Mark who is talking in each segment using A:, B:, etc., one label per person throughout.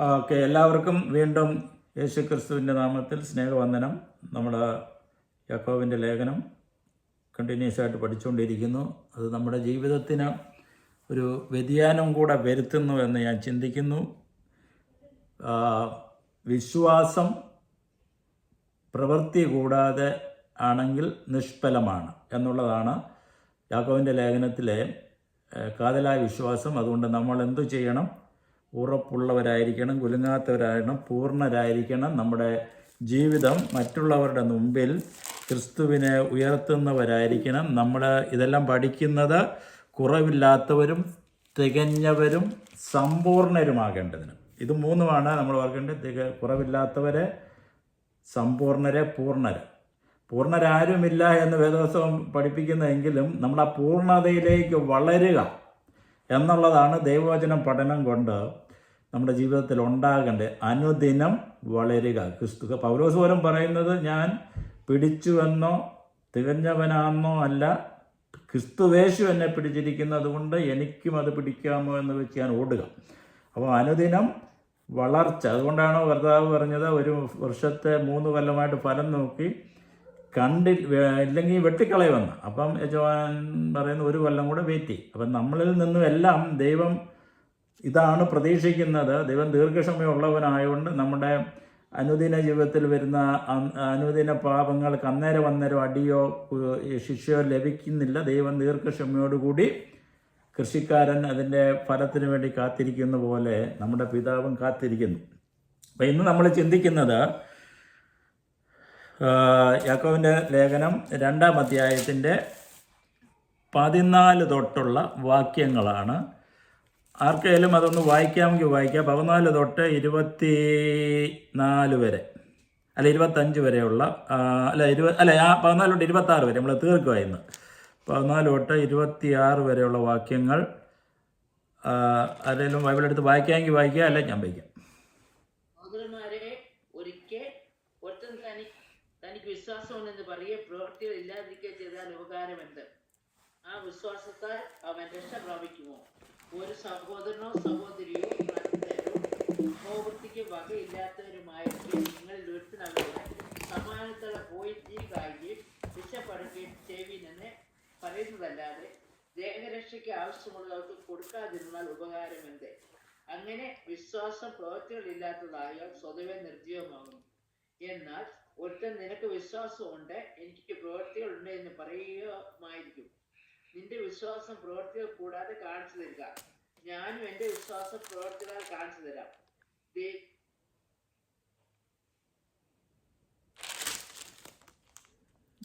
A: Okay, എല്ലാവർക്കും വീണ്ടും യേശുക്രിസ്തുവിൻ്റെ നാമത്തിൽ സ്നേഹവന്ദനം. നമ്മൾ യാക്കോബിൻ്റെ ലേഖനം കണ്ടിന്യൂസ് ആയിട്ട് പഠിച്ചുകൊണ്ടിരിക്കുന്നു. അത് നമ്മുടെ ജീവിതത്തിന് ഒരു വ്യതിയാനം കൂടെ വരുത്തുന്നു എന്ന് ഞാൻ ചിന്തിക്കുന്നു. വിശ്വാസം പ്രവൃത്തി കൂടാതെ ആണെങ്കിൽ നിഷ്ഫലമാണ് എന്നുള്ളതാണ് യാക്കോബിൻ്റെ ലേഖനത്തിലെ കാതലായ വിശ്വാസം. അതുകൊണ്ട് നമ്മൾ എന്തു ചെയ്യണം? ഉറപ്പുള്ളവരായിരിക്കണം, കുലുങ്ങാത്തവരായിരിക്കണം, പൂർണ്ണരായിരിക്കണം. നമ്മുടെ ജീവിതം മറ്റുള്ളവരുടെ മുമ്പിൽ ക്രിസ്തുവിനെ ഉയർത്തുന്നവരായിരിക്കണം. നമ്മൾ ഇതെല്ലാം പഠിക്കുന്നത് കുറവില്ലാത്തവരും തികഞ്ഞവരും സമ്പൂർണരുമാകേണ്ടതിന്. ഇത് മൂന്നുമാണ് നമ്മൾ ഓർക്കേണ്ടത്. കുറവില്ലാത്തവരെ, സമ്പൂർണരെ, പൂർണ്ണര്. പൂർണ്ണരാരുമില്ല എന്ന് വേദപുസ്തകം പഠിപ്പിക്കുന്നതെങ്കിലും നമ്മൾ ആ പൂർണ്ണതയിലേക്ക് വളരുക എന്നുള്ളതാണ് ദൈവവചനം പഠനം കൊണ്ട് നമ്മുടെ ജീവിതത്തിൽ ഉണ്ടാകേണ്ടത്. അനുദിനം വളരുക. പൗലോസ് പോലും പറയുന്നത്, ഞാൻ പിടിച്ചുവെന്നോ തികഞ്ഞവനാണെന്നോ അല്ല, ക്രിസ്തുവേശു എന്നെ പിടിച്ചിരിക്കുന്നത് കൊണ്ട് എനിക്കും അത് പിടിക്കാമോ എന്ന് വെച്ച് ഞാൻ ഓടുക. അപ്പോൾ അനുദിനം വളർച്ച. അതുകൊണ്ടാണ് കർത്താവ് പറഞ്ഞത്, ഒരു വർഷത്തെ 3 കൊല്ലമായിട്ട് ഫലം നോക്കി ഇല്ലെങ്കിൽ വെട്ടിക്കളയുമെന്ന്. അപ്പം യജമാൻ പറയുന്ന 1 കൊല്ലം കൂടെ വെയിറ്റ് ചെയ്യും. അപ്പം നമ്മളിൽ നിന്നും എല്ലാം ദൈവം ഇതാണ് പ്രതീക്ഷിക്കുന്നത്. ദൈവം ദീർഘക്ഷമയുള്ളവനായതുകൊണ്ട് നമ്മുടെ അനുദിന ജീവിതത്തിൽ വരുന്ന അനുദിന പാപങ്ങൾക്ക് അന്നേരം അടിയോ ശിക്ഷയോ ലഭിക്കുന്നില്ല. ദൈവം ദീർഘക്ഷമയോടുകൂടി കൃഷിക്കാരൻ അതിൻ്റെ ഫലത്തിന് വേണ്ടി കാത്തിരിക്കുന്ന പോലെ നമ്മുടെ പിതാവും കാത്തിരിക്കുന്നു. അപ്പം ഇന്ന് നമ്മൾ ചിന്തിക്കുന്നത് യാക്കോബിൻ്റെ ലേഖനം 2-ാം അധ്യായത്തിൻ്റെ 14 തൊട്ടുള്ള വാക്യങ്ങളാണ്. ആർക്കെങ്കിലും അതൊന്ന് വായിക്കാമെങ്കിൽ വായിക്കാം. 14 തൊട്ട് 24 വരെ, 25 വരെയുള്ള 14 തൊട്ട് 26 വരെ നമ്മൾ തീർക്കുക. ഇന്ന് 14 തൊട്ട് 26 വരെയുള്ള വാക്യങ്ങൾ ആരെങ്കിലും ബൈബിൾ എടുത്ത് വായിക്കാമെങ്കിൽ വായിക്കുക, അല്ലെ ഞാൻ വായിക്കാം.
B: വിശ്വാസമുണ്ടെന്ന് പറയെ പ്രവൃത്തികൾ ഇല്ലാതിരിക്കുക ചെയ്താൽ ഉപകാരമെന്ത്? ആ വിശ്വാസത്താൽ അവൻ രക്ഷ പ്രാപിക്കുമോ? ഒരു സഹോദരനോ സഹോദരിയോ പ്രവൃത്തിക്ക് വകയില്ലാത്തവരുമായിരിക്കും നിങ്ങളിൽ ഒരുത്തിനവരുടെ സമാനത്തോടെ പോയി തീ കായുകയും രക്ഷപ്പെടുകയും ചെയ്യുവിനെന്ന് പറയുന്നതല്ലാതെ ദേഹരക്ഷയ്ക്ക് ആവശ്യമുള്ളവർക്ക് കൊടുക്കാതിരുന്നാൽ ഉപകാരമെന്ത്? അങ്ങനെ വിശ്വാസം പ്രവൃത്തികളില്ലാത്തതായാൽ സ്വതവേ നിർജ്ജീവമാകുന്നു. എന്നാൽ ഒരുത്തൻ നിനക്ക് വിശ്വാസമുണ്ട്, എനിക്ക് പ്രവൃത്തികളുണ്ട് എന്ന് പറയുമായിരിക്കും. നിന്റെ വിശ്വാസം പ്രവൃത്തികൾ കൂടാതെ കാണിച്ചു തരിക, ഞാനും എന്റെ വിശ്വാസം പ്രവൃത്തികളാൽ കാണിച്ചു തരാം.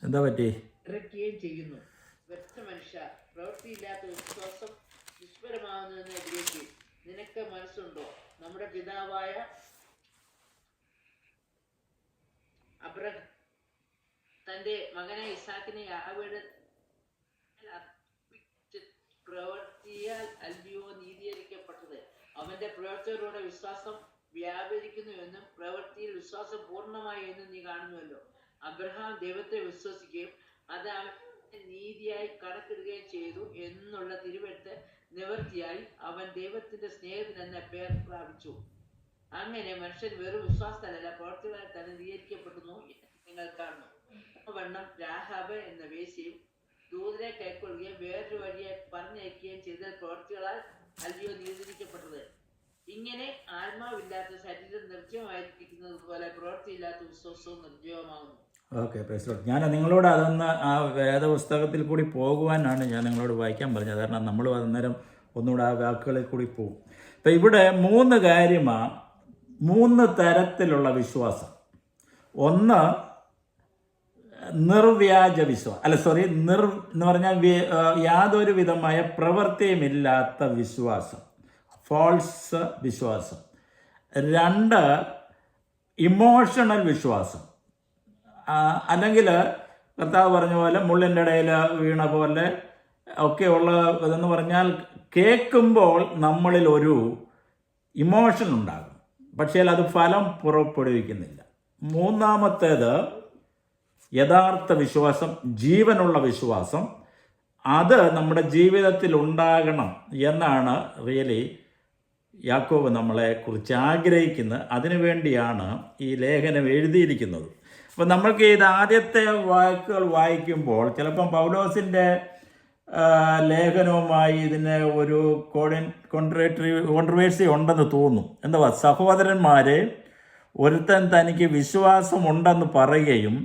A: എന്താ പറ്റി
B: ഇറക്കുകയും ചെയ്യുന്നു. വ്യക്ത മനുഷ്യ, പ്രവൃത്തിയില്ലാത്ത വിശ്വാസം നിഷ്ഫലമാകുന്നതെന്ന് ഗ്രഹിക്കും. നിനക്ക് മനസ്സുണ്ടോ? നമ്മുടെ പിതാവായ അബ്രഹാം തന്റെ മകനായ ഇസാക്കിനെ യാഹോവയുടെ പ്രവൃത്തിയാൽ അല്ലയോ നീതീകരിക്കപ്പെട്ടത്? അവന്റെ പ്രവൃത്തിയോടെ വിശ്വാസം വ്യാപരിക്കുന്നു എന്നും പ്രവൃത്തിയിൽ വിശ്വാസം പൂർണ്ണമായി എന്നും നീ കാണുന്നുവല്ലോ. അബ്രഹാം ദൈവത്തെ വിശ്വസിക്കുകയും അത് അവന്റെ നീതിയായി കണക്കിടുകയും ചെയ്തു എന്നുള്ള തിരുവെഴുത്ത് നിവൃത്തിയായി അവൻ ദൈവത്തിന്റെ സ്നേഹത്തിനെന്ന പേർ പ്രാപിച്ചു. അങ്ങനെ മനുഷ്യൻ വെറും വിശ്വാസത്തല്ല, പ്രവൃത്തികളാൽ തന്നെ നീതീകരിക്കപ്പെടുന്നു നിങ്ങൾ കാണുന്നു. വണ്ണം രാഹാബ് എന്ന വേശ്യയും ദൂതരെ കൈക്കൊള്ളുകയും വേറൊരു വഴിയെ പറഞ്ഞയക്കുകയും ചെയ്ത പ്രവൃത്തികളാൽ അല്ലയോ നീതീകരിക്കപ്പെട്ടത്. ഇങ്ങനെ ആത്മാവില്ലാത്ത ശരീരം നിർജ്ജീവമായിരിക്കുന്നത് പോലെ പ്രവൃത്തിയില്ലാത്ത വിശ്വാസവും നിർജ്ജീവമാകുന്നു.
A: ഓക്കെ, ഞാൻ നിങ്ങളോട് അതൊന്ന് ആ വേദപുസ്തകത്തിൽ കൂടി പോകുവാനാണ് ഞാൻ നിങ്ങളോട് വായിക്കാൻ പറഞ്ഞത്. കാരണം നമ്മളും അന്നേരം ഒന്നുകൂടെ ആ വാക്കുകളിൽ കൂടി പോകും. അപ്പം ഇവിടെ 3 കാര്യമാണ്, 3 തരത്തിലുള്ള വിശ്വാസം. ഒന്ന് നിർവ്യാജ വിശ്വാസം, എന്ന് പറഞ്ഞാൽ യാതൊരു വിധമായ പ്രവൃത്തിയുമില്ലാത്ത വിശ്വാസം, ഫോൾസ് വിശ്വാസം. 2 ഇമോഷണൽ വിശ്വാസം, അല്ലെങ്കിൽ കർത്താവ് പറഞ്ഞ പോലെ മുള്ളിൻ്റെ ഇടയിൽ വീണ പോലെ ഒക്കെയുള്ള ഇതെന്ന് പറഞ്ഞാൽ കേൾക്കുമ്പോൾ നമ്മളിൽ ഒരു ഇമോഷൻ ഉണ്ടാകും, പക്ഷേ അത് ഫലം പുറപ്പെടുവിക്കുന്നില്ല. 3-ാമത്തേത് യഥാർത്ഥ വിശ്വാസം, ജീവനുള്ള വിശ്വാസം. അത് നമ്മുടെ ജീവിതത്തിൽ ഉണ്ടാകണം എന്നാണ് റിയലി യാക്കോബ് നമ്മളെ കുറിച്ച് ആഗ്രഹിക്കുന്നത്. അതിനുവേണ്ടിയാണ് ഈ ലേഖനം എഴുതിയിരിക്കുന്നത്. അപ്പം നമ്മൾക്ക് ഇത് ആദ്യത്തെ വാക്കുകൾ വായിക്കുമ്പോൾ ചിലപ്പം പൗലോസിൻ്റെ ലേഖനവുമായി ഇതിന് ഒരു കോൺട്രവേഴ്സി ഉണ്ടെന്ന് തോന്നും. എന്താ, സഹോദരന്മാരെ, ഒരുത്തൻ തനിക്ക് വിശ്വാസമുണ്ടെന്ന് പറയുകയും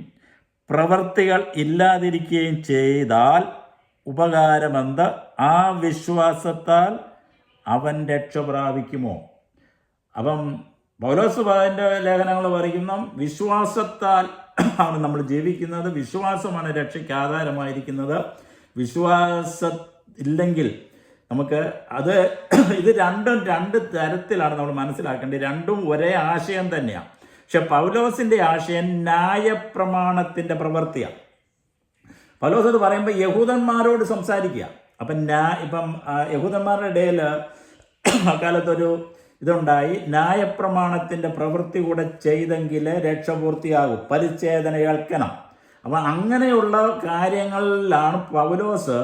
A: പ്രവൃത്തികൾ ഇല്ലാതിരിക്കുകയും ചെയ്താൽ ഉപകാരമെന്ത്? ആ വിശ്വാസത്താൽ അവൻ രക്ഷ പ്രാപിക്കുമോ? അപ്പം പൗലോസ് അതിൻ്റെ ലേഖനങ്ങൾ പറയുന്ന വിശ്വാസത്താൽ ആണ് നമ്മൾ ജീവിക്കുന്നത്. വിശ്വാസമാണ് രക്ഷയ്ക്ക് ആധാരമായിരിക്കുന്നത്. വിശ്വാസം ഇല്ലെങ്കിൽ നമുക്ക് ഇത് രണ്ടും രണ്ട് തരത്തിലാണ് നമ്മൾ മനസ്സിലാക്കേണ്ടത്. രണ്ടും ഒരേ ആശയം തന്നെയാണ്. പക്ഷെ പൗലോസിൻ്റെ ആശയം ന്യായപ്രമാണത്തിൻ്റെ പ്രവൃത്തിയാണ്. പൗലോസ് അത് പറയുമ്പോൾ യഹൂദന്മാരോട് സംസാരിക്കുക. ഇപ്പം യഹൂദന്മാരുടെ ഇടയിൽ അക്കാലത്തൊരു ഇതുണ്ടായി, ന്യായപ്രമാണത്തിൻ്റെ പ്രവൃത്തി കൂടെ ചെയ്തെങ്കിൽ രക്ഷപൂർത്തിയാകും, പരിച്ഛേദന ഏൽക്കണം. അപ്പം അങ്ങനെയുള്ള കാര്യങ്ങളിലാണ് പൗലോസ്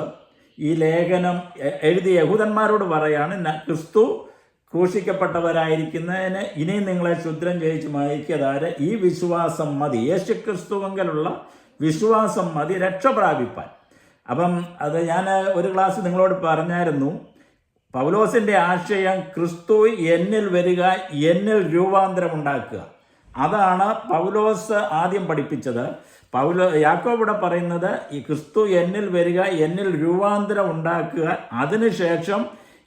A: ഈ ലേഖനം എഴുതി യഹൂദന്മാരോട് പറയാണ്, ക്രിസ്തു ക്രൂശിക്കപ്പെട്ടവരായിരിക്കുന്നതിന് ഇനിയും നിങ്ങളെ ക്ഷുദ്രം ചെയ്യിച്ച് മയക്കിയതാര്? ഈ വിശ്വാസം മതി, യേശു ക്രിസ്തുവെങ്കിലുള്ള വിശ്വാസം മതി രക്ഷ പ്രാപിപ്പാൻ. അപ്പം അത് ഞാൻ ഒരു ക്ലാസ് നിങ്ങളോട് പറഞ്ഞായിരുന്നു. പൗലോസിൻ്റെ ആശയം ക്രിസ്തു എന്നിൽ വരിക, എന്നിൽ രൂപാന്തരം ഉണ്ടാക്കുക. അതാണ് പൗലോസ് ആദ്യം പഠിപ്പിച്ചത്. യാക്കോബ് ഇവിടെ പറയുന്നത് ഈ ക്രിസ്തു എന്നിൽ വരിക, എന്നിൽ രൂപാന്തരം ഉണ്ടാക്കുക, അതിനുശേഷം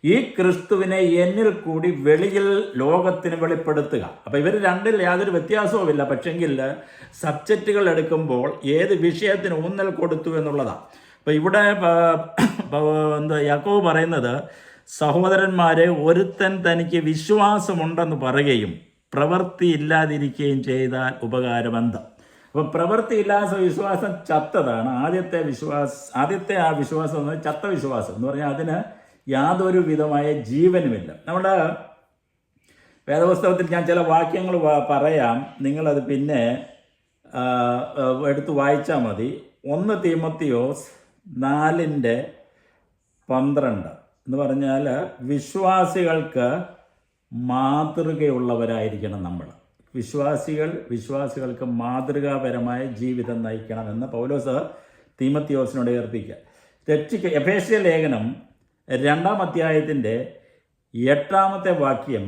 A: ഈ ക്രിസ്തുവിനെ എന്നിൽ കൂടി വെളിയിൽ ലോകത്തിന് വെളിപ്പെടുത്തുക. അപ്പം ഇവർ രണ്ടിൽ യാതൊരു വ്യത്യാസവുമില്ല. പക്ഷെങ്കിൽ സബ്ജക്റ്റുകൾ എടുക്കുമ്പോൾ ഏത് വിഷയത്തിന് ഊന്നൽ കൊടുത്തു എന്നുള്ളതാണ്. അപ്പം ഇവിടെ യാക്കോബ് പറയുന്നത്, സഹോദരന്മാരെ, ഒരുത്തൻ തനിക്ക് വിശ്വാസമുണ്ടെന്ന് പറയുകയും പ്രവൃത്തി ഇല്ലാതിരിക്കുകയും ചെയ്താൽ ഉപകാരമെന്ത്? അപ്പം പ്രവൃത്തി ഇല്ലാത്ത വിശ്വാസം ചത്തതാണ്. ആദ്യത്തെ ആ വിശ്വാസം എന്ന് പറഞ്ഞാൽ ചത്ത വിശ്വാസം എന്ന് പറഞ്ഞാൽ അതിന് യാതൊരു വിധമായ ജീവനുമില്ല. നമ്മുടെ വേദപുസ്തകത്തിൽ ഞാൻ ചില വാക്യങ്ങൾ പറയാം, നിങ്ങളത് പിന്നെ എടുത്ത് വായിച്ചാൽ മതി. 1 തീമോത്തിയോസ് 4:12 എന്ന് പറഞ്ഞാൽ വിശ്വാസികൾക്ക് മാതൃകയുള്ളവരായിരിക്കണം നമ്മൾ. വിശ്വാസികൾക്ക് മാതൃകാപരമായ ജീവിതം നയിക്കണമെന്ന് പൗലോസ് തീമോത്തിയോസിനോട് ഏൽപ്പിക്കുക. എഫേസ്യ ലേഖനം 2-ാം അധ്യായത്തിൻ്റെ 8-ാമത്തെ വാക്യം,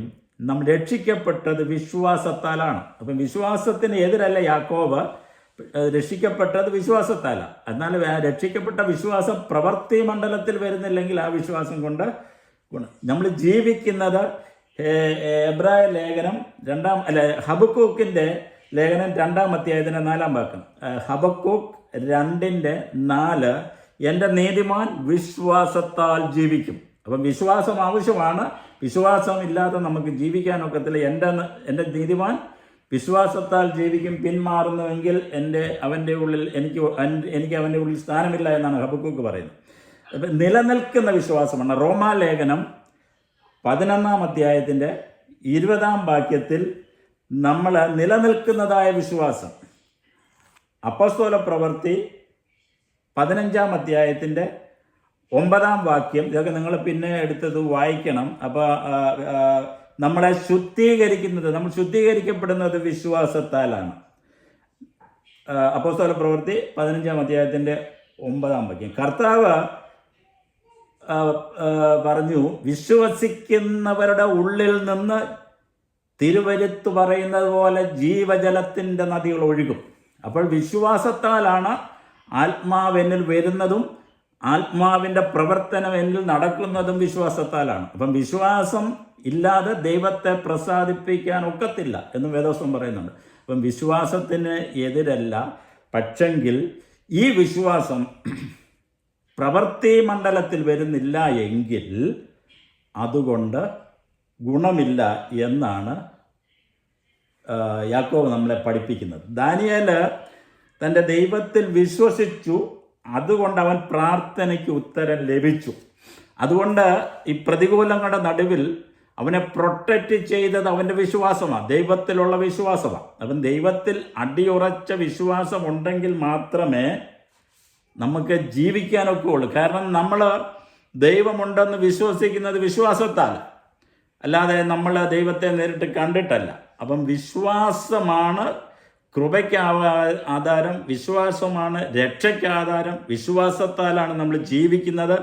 A: നാം രക്ഷിക്കപ്പെട്ടത് വിശ്വാസത്താലാണ്. അപ്പം വിശ്വാസത്തിന് എതിരല്ല യാക്കോബ്, രക്ഷിക്കപ്പെട്ടത് വിശ്വാസത്താലാണ്. എന്നാൽ രക്ഷിക്കപ്പെട്ട വിശ്വാസം പ്രവൃത്തി മണ്ഡലത്തിൽ വരുന്നില്ലെങ്കിൽ ആ വിശ്വാസം കൊണ്ട് നമ്മൾ ജീവിക്കുന്നത്. എബ്രായ ലേഖനം ഹബക്കൂക്കിൻ്റെ ലേഖനം 2-ാം അധ്യായത്തിൻ്റെ 4-ാം വാക്യം, ഹബക്കൂക്ക് 2:4, എൻ്റെ നീതിമാൻ വിശ്വാസത്താൽ ജീവിക്കും. അപ്പം വിശ്വാസം ആവശ്യമാണ്. വിശ്വാസം ഇല്ലാതെ നമുക്ക് ജീവിക്കാനൊക്കത്തില്ല. എൻ്റെ നീതിമാൻ വിശ്വാസത്താൽ ജീവിക്കും. പിന്മാറുന്നുവെങ്കിൽ അവൻ്റെ ഉള്ളിൽ എനിക്ക് അവൻ്റെ ഉള്ളിൽ സ്ഥാനമില്ല എന്നാണ് ഹബക്കൂക്ക് പറയുന്നത്. അപ്പം നിലനിൽക്കുന്ന വിശ്വാസമാണ്. റോമാലേഖനം 11-ാം അധ്യായത്തിൻ്റെ 20-ാം വാക്യത്തിൽ നമ്മൾ നിലനിൽക്കുന്നതായ വിശ്വാസം, അപ്പോസ്തല പ്രവൃത്തി 15-ാം അധ്യായത്തിൻ്റെ 9-ാം വാക്യം, ഇതൊക്കെ നിങ്ങൾ പിന്നെ എടുത്തത് വായിക്കണം. അപ്പോൾ നമ്മളെ നമ്മൾ ശുദ്ധീകരിക്കപ്പെടുന്നത് വിശ്വാസത്താലാണ്. അപ്പോസ്തല പ്രവൃത്തി 15-ാം അധ്യായത്തിൻ്റെ 9-ാം വാക്യം, കർത്താവ് പറഞ്ഞു, വിശ്വസിക്കുന്നവരുടെ ഉള്ളിൽ നിന്ന് തിരുവരുത്ത് പറയുന്നത് പോലെ ജീവജലത്തിൻ്റെ നദികൾ ഒഴുകും. അപ്പോൾ വിശ്വാസത്താലാണ് ആത്മാവ് എന്നിൽ വരുന്നതും ആത്മാവിൻ്റെ പ്രവർത്തനം എന്നിൽ നടക്കുന്നതും വിശ്വാസത്താലാണ്. അപ്പം വിശ്വാസം ഇല്ലാതെ ദൈവത്തെ പ്രസാദിപ്പിക്കാൻ ഒക്കത്തില്ല എന്ന് വേദോസ്തം പറയുന്നുണ്ട്. അപ്പം വിശ്വാസത്തിന് എതിരല്ല. പക്ഷെങ്കിൽ ഈ വിശ്വാസം പ്രവൃത്തി മണ്ഡലത്തിൽ വരുന്നില്ല എങ്കിൽ അതുകൊണ്ട് ഗുണമില്ല എന്നാണ് യാക്കോബ് നമ്മളെ പഠിപ്പിക്കുന്നത്. ദാനിയേൽ തൻ്റെ ദൈവത്തിൽ വിശ്വസിച്ചു, അതുകൊണ്ട് അവൻ പ്രാർത്ഥനയ്ക്ക് ഉത്തരം ലഭിച്ചു. അതുകൊണ്ട് ഈ പ്രതികൂലങ്ങളുടെ നടുവിൽ അവനെ പ്രൊട്ടക്റ്റ് ചെയ്തത് അവൻ്റെ വിശ്വാസമാണ്, ദൈവത്തിലുള്ള വിശ്വാസമാണ്. അവൻ ദൈവത്തിൽ അടിയുറച്ച വിശ്വാസമുണ്ടെങ്കിൽ മാത്രമേ നമുക്ക് ജീവിക്കാനൊക്കെ ഉള്ളൂ. കാരണം നമ്മൾ ദൈവമുണ്ടെന്ന് വിശ്വസിക്കുന്നത് വിശ്വാസത്താൽ. അല്ലാതെ നമ്മൾ ദൈവത്തെ നേരിട്ട് കണ്ടിട്ടല്ല. അപ്പം വിശ്വാസമാണ് കൃപയ്ക്ക് ആധാരം, വിശ്വാസമാണ് രക്ഷയ്ക്ക് ആധാരം, വിശ്വാസത്താലാണ് നമ്മൾ ജീവിക്കുന്നത്.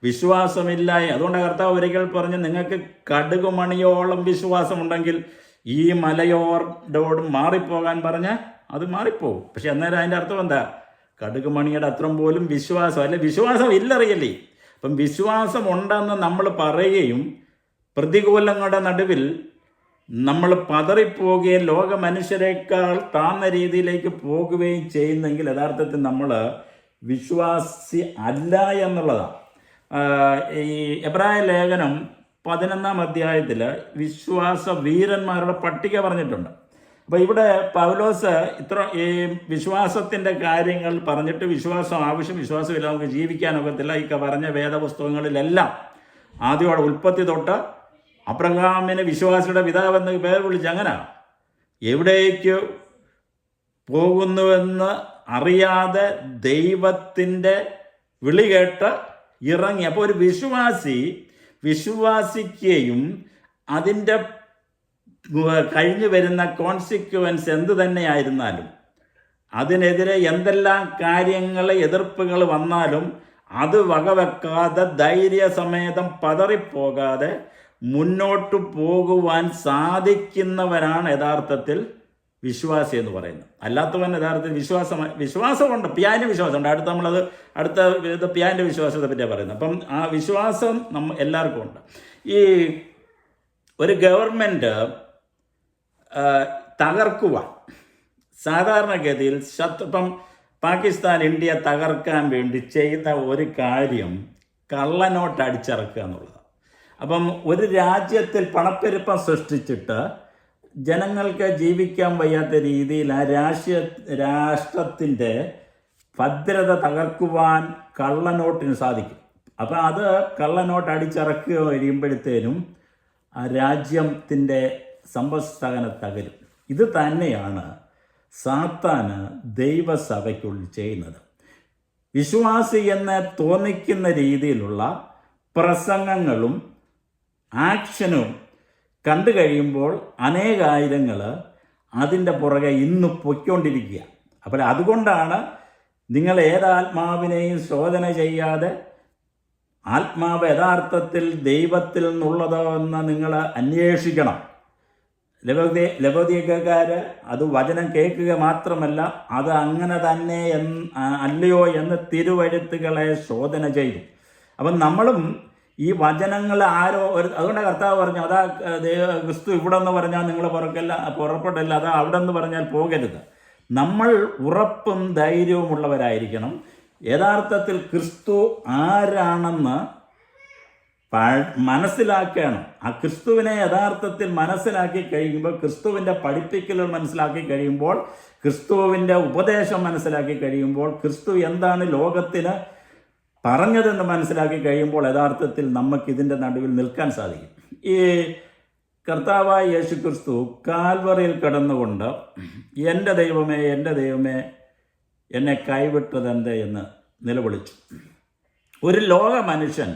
A: വിശ്വാസമില്ല, അതുകൊണ്ട് കർത്താവ് ഒരിക്കൽ പറഞ്ഞ്, നിങ്ങൾക്ക് കടുകുമണിയോളം വിശ്വാസമുണ്ടെങ്കിൽ ഈ മലയോടോട് മാറിപ്പോകാൻ പറഞ്ഞാൽ അത് മാറിപ്പോകും. പക്ഷെ അന്നേരം അതിൻ്റെ അർത്ഥം എന്താ? കടുകുമണിയുടെ അത്രം പോലും വിശ്വാസം, അല്ലെ വിശ്വാസം ഇല്ലറിയല്ലേ. അപ്പം വിശ്വാസം ഉണ്ടെന്ന് നമ്മൾ പറയുകയും പ്രതികൂലങ്ങളുടെ നടുവിൽ നമ്മൾ പതറിപ്പോവുകയും ലോക മനുഷ്യരെക്കാൾ താഴ്ന്ന രീതിയിലേക്ക് പോകുകയും ചെയ്യുന്നെങ്കിൽ യഥാർത്ഥത്തിൽ നമ്മൾ വിശ്വാസി അല്ല എന്നുള്ളതാണ്. ഈ എബ്രായ ലേഖനം 11-ാം അധ്യായത്തിൽ വിശ്വാസ വീരന്മാരുടെ പട്ടിക പറഞ്ഞിട്ടുണ്ട്. അപ്പോൾ ഇവിടെ പൗലോസ് ഈ വിശ്വാസത്തിൻ്റെ കാര്യങ്ങൾ പറഞ്ഞിട്ട്, വിശ്വാസം ആവശ്യം, വിശ്വാസമില്ല നമുക്ക് ജീവിക്കാനൊക്കത്തില്ല, ഈ പറഞ്ഞ വേദപുസ്തകങ്ങളിലെല്ലാം ആദ്യമോടെ ഉൽപ്പത്തി തൊട്ട് അബ്രഹാമിന് വിശ്വാസിയുടെ പിതാവെന്ന് പേര് വിളിച്ച് അങ്ങനെ എവിടേക്ക് പോകുന്നുവെന്ന് അറിയാതെ ദൈവത്തിൻ്റെ വിളി കേട്ട് ഇറങ്ങി. അപ്പോൾ ഒരു വിശ്വാസിക്കുകയും അതിൻ്റെ കഴിഞ്ഞു വരുന്ന കോൺസിക്വൻസ് എന്ത് തന്നെയായിരുന്നാലും, അതിനെതിരെ എന്തെല്ലാം കാര്യങ്ങൾ എതിർപ്പുകൾ വന്നാലും അത് വകവെക്കാതെ ധൈര്യസമേതം പതറിപ്പോകാതെ മുന്നോട്ട് പോകുവാൻ സാധിക്കുന്നവരാണ് യഥാർത്ഥത്തിൽ വിശ്വാസി എന്ന് പറയുന്നത്. അല്ലാത്തവൻ യഥാർത്ഥത്തിൽ വിശ്വാസമുണ്ട്, പിയാൻ്റെ വിശ്വാസമുണ്ട്. അടുത്ത പിയാൻ്റെ വിശ്വാസത്തെ പറ്റിയാണ് പറയുന്നത്. അപ്പം ആ വിശ്വാസം എല്ലാവർക്കും ഉണ്ട്. ഈ ഒരു ഗവൺമെൻറ് തകർക്കുവാൻ സാധാരണഗതിയിൽ ഇപ്പം പാകിസ്ഥാൻ ഇന്ത്യ തകർക്കാൻ വേണ്ടി ചെയ്ത ഒരു കാര്യം കള്ളനോട്ട് അടിച്ചിറക്കുക എന്നുള്ളതാണ്. അപ്പം ഒരു രാജ്യത്തിൽ പണപ്പെരുപ്പം സൃഷ്ടിച്ചിട്ട് ജനങ്ങൾക്ക് ജീവിക്കാൻ വയ്യാത്ത രീതിയിൽ ആ രാഷ്ട്രത്തിൻ്റെ ഭദ്രത തകർക്കുവാൻ കള്ളനോട്ടിന് സാധിക്കും. അപ്പം അത് കള്ളനോട്ട് അടിച്ചിറക്കുക കഴിയുമ്പോഴത്തേനും ആ രാജ്യത്തിൻ്റെ സമ്പദ്സ്ഥാപനം തകരും. ഇത് തന്നെയാണ് സാത്താന് ദൈവസഭയ്ക്കുള്ളിൽ ചെയ്യുന്നത്. വിശ്വാസി എന്ന് തോന്നിക്കുന്ന രീതിയിലുള്ള പ്രസംഗങ്ങളും ആക്ഷനും കണ്ടു കഴിയുമ്പോൾ അനേകായിരങ്ങൾ അതിൻ്റെ പുറകെ ഇന്ന് പൊയ്ക്കൊണ്ടിരിക്കുക. അപ്പോൾ അതുകൊണ്ടാണ് നിങ്ങൾ ഏതാത്മാവിനെയും ശോധന ചെയ്യാതെ ആത്മാവ് യഥാർത്ഥത്തിൽ ദൈവത്തിൽ നിന്നുള്ളതോ എന്ന് നിങ്ങൾ അന്വേഷിക്കണം. ലവോദിയക്കാർ അത് വചനം കേൾക്കുക മാത്രമല്ല, അത് അങ്ങനെ തന്നെ അല്ലയോ എന്ന് തിരുവഴുത്തുകളെ ശോധന ചെയ്തു. അപ്പം നമ്മളും ഈ വചനങ്ങൾ അതുകൊണ്ട് കർത്താവ് പറഞ്ഞു, അതാ ക്രിസ്തു ഇവിടെ എന്ന് പറഞ്ഞാൽ നിങ്ങൾ പുറപ്പെട്ടില്ല, അതാ അവിടെ നിന്ന് പറഞ്ഞാൽ പോകരുത്. നമ്മൾ ഉറപ്പും ധൈര്യവുമുള്ളവരായിരിക്കണം. യഥാർത്ഥത്തിൽ ക്രിസ്തു ആരാണെന്ന് മനസ്സിലാക്കണം. ആ ക്രിസ്തുവിനെ യഥാർത്ഥത്തിൽ മനസ്സിലാക്കി കഴിയുമ്പോൾ, ക്രിസ്തുവിൻ്റെ പഠിപ്പിക്കലുകൾ മനസ്സിലാക്കി കഴിയുമ്പോൾ, ക്രിസ്തുവിൻ്റെ ഉപദേശം മനസ്സിലാക്കി കഴിയുമ്പോൾ, ക്രിസ്തു എന്താണ് ലോകത്തിന് പറഞ്ഞതെന്ന് മനസ്സിലാക്കി കഴിയുമ്പോൾ യഥാർത്ഥത്തിൽ നമുക്കിതിൻ്റെ നടുവിൽ നിൽക്കാൻ സാധിക്കും. ഈ കർത്താവായ യേശു ക്രിസ്തു കാൽവറിയിൽ കിടന്നുകൊണ്ട് എൻ്റെ ദൈവമേ, എൻ്റെ ദൈവമേ, എന്നെ കൈവിട്ടതെന്ത് എന്ന് നിലവിളിച്ചു. ഒരു ലോക മനുഷ്യൻ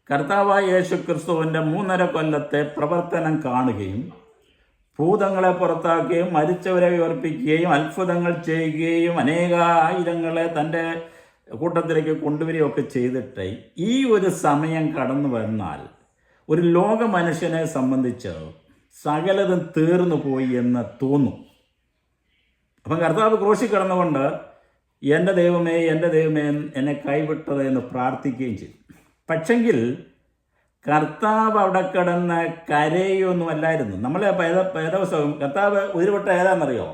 A: കർത്താവായ യേശു ക്രിസ്തുവിൻ്റെ 3.5 കൊല്ലത്തെ പ്രവർത്തനം കാണുകയും ഭൂതങ്ങളെ പുറത്താക്കുകയും മരിച്ചവരെ ഉയർപ്പിക്കുകയും അത്ഭുതങ്ങൾ ചെയ്യുകയും അനേകായിരങ്ങളെ തൻ്റെ കൂട്ടത്തിലേക്ക് കൊണ്ടുവരികയൊക്കെ ചെയ്തിട്ട് ഈ ഒരു സമയം കടന്നു വന്നാൽ ഒരു ലോക മനുഷ്യനെ സംബന്ധിച്ച് സകലതും തീർന്നു പോയി എന്ന് തോന്നും. അപ്പം കർത്താവ് ക്രൂശിൽ കിടന്നുകൊണ്ട് എൻ്റെ ദൈവമേ, എൻ്റെ ദൈവമേ, എന്നെ കൈവിട്ടത് എന്ന് പ്രാർത്ഥിക്കുകയും ചെയ്തു. പക്ഷെങ്കിൽ കർത്താവ് അവിടെ കിടന്ന് കരയൊന്നുമല്ലായിരുന്നു. നമ്മളെ വേദപുസ്തകം കർത്താവ് ഉരുവിട്ട ഏതാണെന്നറിയോ?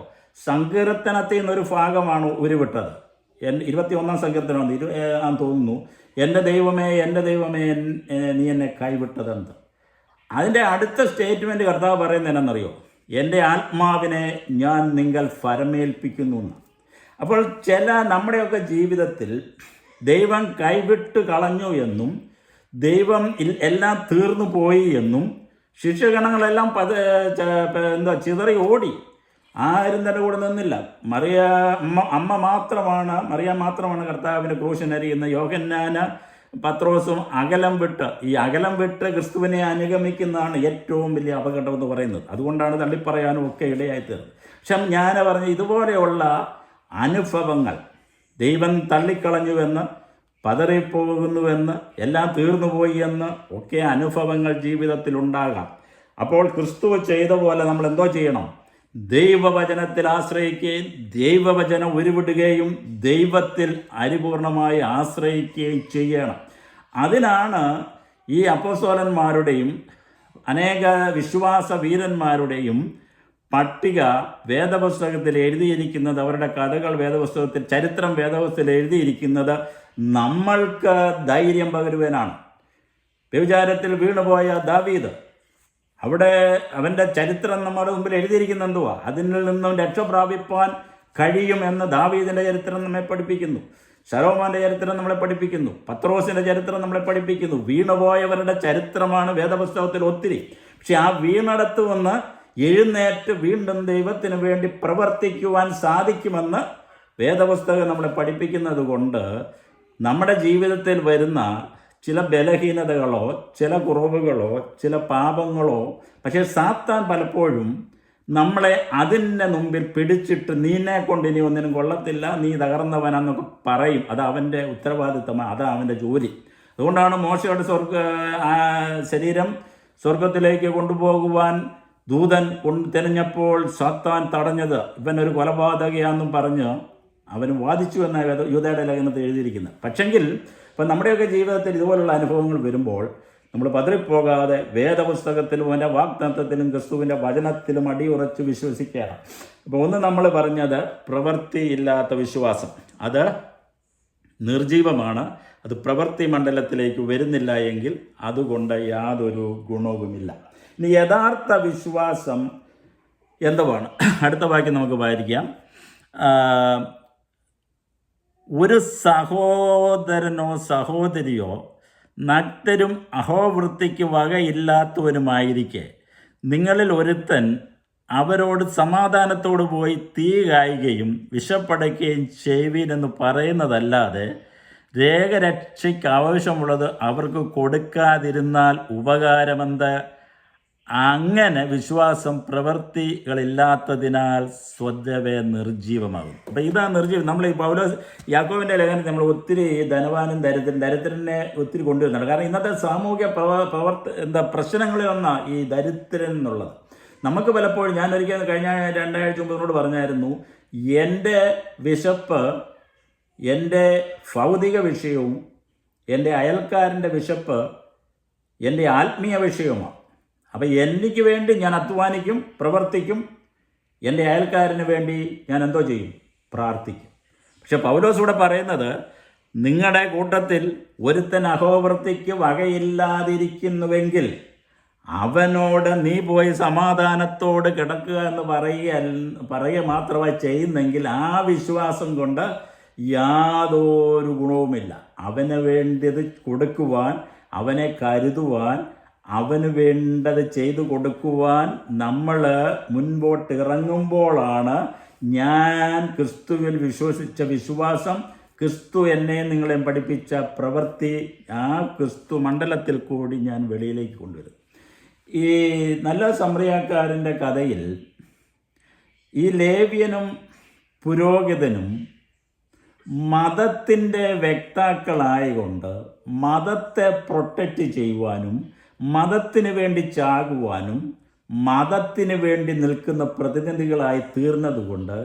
A: സങ്കീർത്തനത്തിൽ നിന്നൊരു ഭാഗമാണ് ഉരുവിട്ടത്. 21-ാം സങ്കീർത്തനം തോന്നുന്നു. എൻ്റെ ദൈവമേ, എൻ്റെ ദൈവമേ, നീ എന്നെ കൈവിട്ടതെന്ത്. അതിൻ്റെ അടുത്ത സ്റ്റേറ്റ്മെൻറ്റ് കർത്താവ് പറയുന്നത് എന്നാണെന്നറിയോ? എൻ്റെ ആത്മാവിനെ ഞാൻ നിങ്ങൾ ഫരമേൽപ്പിക്കുന്നു എന്ന്. അപ്പോൾ നമ്മുടെയൊക്കെ ജീവിതത്തിൽ ദൈവം കൈവിട്ട് കളഞ്ഞു എന്നും ദൈവം എല്ലാം തീർന്നു പോയി എന്നും ശിഷ്യഗണങ്ങളെല്ലാം ചിതറി ഓടി, ആരും തന്നെ കൂടെ നിന്നില്ല. മറിയ മാത്രമാണ് കർത്താവിൻ്റെ ക്രൂശിനരിയുന്ന. യോഹന്നാന് പത്രോസും ഈ അകലം വിട്ട് ക്രിസ്തുവിനെ അനുഗമിക്കുന്നതാണ് ഏറ്റവും വലിയ അപകടം എന്ന് പറയുന്നത്. അതുകൊണ്ടാണ് തള്ളിപ്പറയാനും ഒക്കെ ഇടയായിത്തീർന്നത്. പക്ഷെ ഞാൻ പറഞ്ഞ ഇതുപോലെയുള്ള അനുഭവങ്ങൾ ദൈവം തള്ളിക്കളഞ്ഞുവെന്ന്, പതറിപ്പോകുന്നുവെന്ന്, എല്ലാം തീർന്നുപോയി എന്ന് ഒക്കെ അനുഭവങ്ങൾ ജീവിതത്തിൽ ഉണ്ടാകാം. അപ്പോൾ ക്രിസ്തു ചെയ്ത പോലെ നമ്മൾ എന്തോ ചെയ്യണം? ദൈവവചനത്തിൽ ആശ്രയിക്കുകയും ദൈവവചനം ഉരുവിടുകയും ദൈവത്തിൽ പരിപൂർണമായി ആശ്രയിക്കുകയും ചെയ്യണം. അതിനാണ് ഈ അപ്പോസ്തലന്മാരുടെയും അനേക വിശ്വാസ വീരന്മാരുടെയും പട്ടിക വേദപുസ്തകത്തിൽ എഴുതിയിരിക്കുന്നത്, അവരുടെ കഥകൾ വേദപുസ്തകത്തിൽ, ചരിത്രം വേദപുസ്തകത്തിൽ എഴുതിയിരിക്കുന്നത് നമ്മൾക്ക് ധൈര്യം പകരുവാനാണ്. വ്യഭിചാരത്തിൽ വീണുപോയ ദാവീദ്, അവിടെ അവൻ്റെ ചരിത്രം നമ്മുടെ മുമ്പിൽ എഴുതിയിരിക്കുന്ന എന്തുവാ? അതിൽ നിന്നും രക്ഷപ്രാപിപ്പാൻ കഴിയുമെന്ന് ദാവീദിൻ്റെ ചരിത്രം നമ്മെ പഠിപ്പിക്കുന്നു. ശലോമോൻ്റെ ചരിത്രം നമ്മളെ പഠിപ്പിക്കുന്നു. പത്രോസിൻ്റെ ചരിത്രം നമ്മളെ പഠിപ്പിക്കുന്നു. വീണുപോയവരുടെ ചരിത്രമാണ് വേദപുസ്തകത്തിൽ ഒത്തിരി. പക്ഷെ ആ വീണടത്ത് വന്ന് എഴുന്നേറ്റ് വീണ്ടും ദൈവത്തിന് വേണ്ടി പ്രവർത്തിക്കുവാൻ സാധിക്കുമെന്ന് വേദപുസ്തകം നമ്മളെ പഠിപ്പിക്കുന്നത് കൊണ്ട് നമ്മുടെ ജീവിതത്തിൽ വരുന്ന ചില ബലഹീനതകളോ ചില കുറവുകളോ ചില പാപങ്ങളോ, പക്ഷേ സാത്താൻ പലപ്പോഴും നമ്മളെ അതിൻ്റെ മുമ്പിൽ പിടിച്ചിട്ട് നീനെ കൊണ്ട് ഇനി ഒന്നിനും കൊള്ളത്തില്ല, നീ തകർന്നവനാന്നൊക്കെ പറയും. അത് അവൻ്റെ ഉത്തരവാദിത്തമാണ്, അതാണ് അവൻ്റെ ജോലി. അതുകൊണ്ടാണ് മോശയുടെ ശരീരം സ്വർഗത്തിലേക്ക് കൊണ്ടുപോകുവാൻ ദൂതൻ തിരഞ്ഞപ്പോൾ സാത്താൻ തടഞ്ഞത്. ഇവനൊരു കൊലപാതകയാണെന്നും പറഞ്ഞ് അവന് വാദിച്ചു എന്നാണ് യൂദയുടെ ലേഖനത്തിൽ എഴുതിയിരിക്കുന്നത്. പക്ഷെങ്കിൽ ഇപ്പം നമ്മുടെയൊക്കെ ജീവിതത്തിൽ ഇതുപോലുള്ള അനുഭവങ്ങൾ വരുമ്പോൾ നമ്മൾ പതറിപ്പോകാതെ വേദപുസ്തകത്തിലും അതിൻ്റെ വാഗ്ദത്തത്തിലും ക്രിസ്തുവിൻ്റെ വചനത്തിലും അടിയുറച്ച് വിശ്വസിക്കുകയാണ്. അപ്പോൾ ഒന്ന് നമ്മൾ പറഞ്ഞത് പ്രവൃത്തിയില്ലാത്ത വിശ്വാസം, അത് നിർജീവമാണ്. അത് പ്രവൃത്തി മണ്ഡലത്തിലേക്ക് വരുന്നില്ല എങ്കിൽ അതുകൊണ്ട് യാതൊരു ഗുണവുമില്ല. ഇനി യഥാർത്ഥ വിശ്വാസം എന്തുവാണ്? അടുത്ത വാക്യം നമുക്ക് വായിക്കാം. ഒരു സഹോദരനോ സഹോദരിയോ നഗ്നരും അഹോവൃത്തിക്ക് വകയില്ലാത്തവരുമായിരിക്കെ നിങ്ങളിൽ ഒരുത്തൻ അവരോട് സമാധാനത്തോടു പോയി തീ കായുകയും വിഷപ്പടയ്ക്കുകയും ചെയ്യുവീനെന്ന് പറയുന്നതല്ലാതെ രേഖരക്ഷയ്ക്ക് ആവശ്യമുള്ളത് അവർക്ക് കൊടുക്കാതിരുന്നാൽ ഉപകാരമെന്ത്? അങ്ങനെ വിശ്വാസം പ്രവൃത്തികളില്ലാത്തതിനാൽ സ്വതവേ നിർജീവമാകും. അപ്പം ഇതാ നിർജീവം. നമ്മൾ ഈ യാക്കോബിൻ്റെ ലേഖനത്തിൽ നമ്മൾ ഒത്തിരി ധനവാനും ദരിദ്രനെ ഒത്തിരി കൊണ്ടുവരുന്നുണ്ട്. കാരണം ഇന്നത്തെ സാമൂഹ്യ പ്രശ്നങ്ങളിൽ ഒന്നാണ് ഈ ദരിദ്രൻ എന്നുള്ളത്. നമുക്ക് പലപ്പോഴും, ഞാൻ ഒരിക്കൽ കഴിഞ്ഞ 2 ആഴ്ച മുമ്പ് പറഞ്ഞായിരുന്നു, എൻ്റെ വിശപ്പ് എൻ്റെ ഭൗതിക വിഷയവും എൻ്റെ അയൽക്കാരൻ്റെ വിശപ്പ് എൻ്റെ ആത്മീയ വിഷയവുമാണ്. അപ്പം എനിക്ക് വേണ്ടി ഞാൻ അധ്വാനിക്കും, പ്രവർത്തിക്കും. എൻ്റെ അയൽക്കാരന് വേണ്ടി ഞാൻ എന്തോ ചെയ്യും? പ്രാർത്ഥിക്കും. പക്ഷെ പൗലോസ് ഇവിടെ പറയുന്നത്, നിങ്ങളുടെ കൂട്ടത്തിൽ ഒരുത്തൻ അഹോവൃത്തിക്ക് വകയില്ലാതിരിക്കുന്നുവെങ്കിൽ അവനോട് നീ പോയി സമാധാനത്തോട് കിടക്കുക എന്ന് പറയുക മാത്രമായി ചെയ്യുന്നെങ്കിൽ ആ വിശ്വാസം കൊണ്ട് യാതൊരു ഗുണവുമില്ല. അവന് വേണ്ടത് കൊടുക്കുവാൻ, അവനെ കരുതുവാൻ, അവന് വേണ്ടത് ചെയ്തു കൊടുക്കുവാൻ നമ്മൾ മുൻപോട്ട് ഇറങ്ങുമ്പോഴാണ് ഞാൻ ക്രിസ്തുവിൽ വിശ്വസിച്ച വിശ്വാസം, ക്രിസ്തു എന്നെ നിങ്ങളെ പഠിപ്പിച്ച പ്രവൃത്തി, ആ ക്രിസ്തു മണ്ഡലത്തിൽ കൂടി ഞാൻ വെളിയിലേക്ക് കൊണ്ടുവരും. ഈ നല്ല സമറിയാക്കാരൻ്റെ കഥയിൽ ഈ ലേവ്യനും പുരോഹിതനും മതത്തിൻ്റെ വക്താക്കളായതുകൊണ്ട് മതത്തെ പ്രൊട്ടക്റ്റ് ചെയ്യുവാനും മതത്തിന് വേണ്ടി ചാകുവാനും മതത്തിന് വേണ്ടി നിൽക്കുന്ന പ്രതിനിധികളായി തീർന്നതുകൊണ്ട്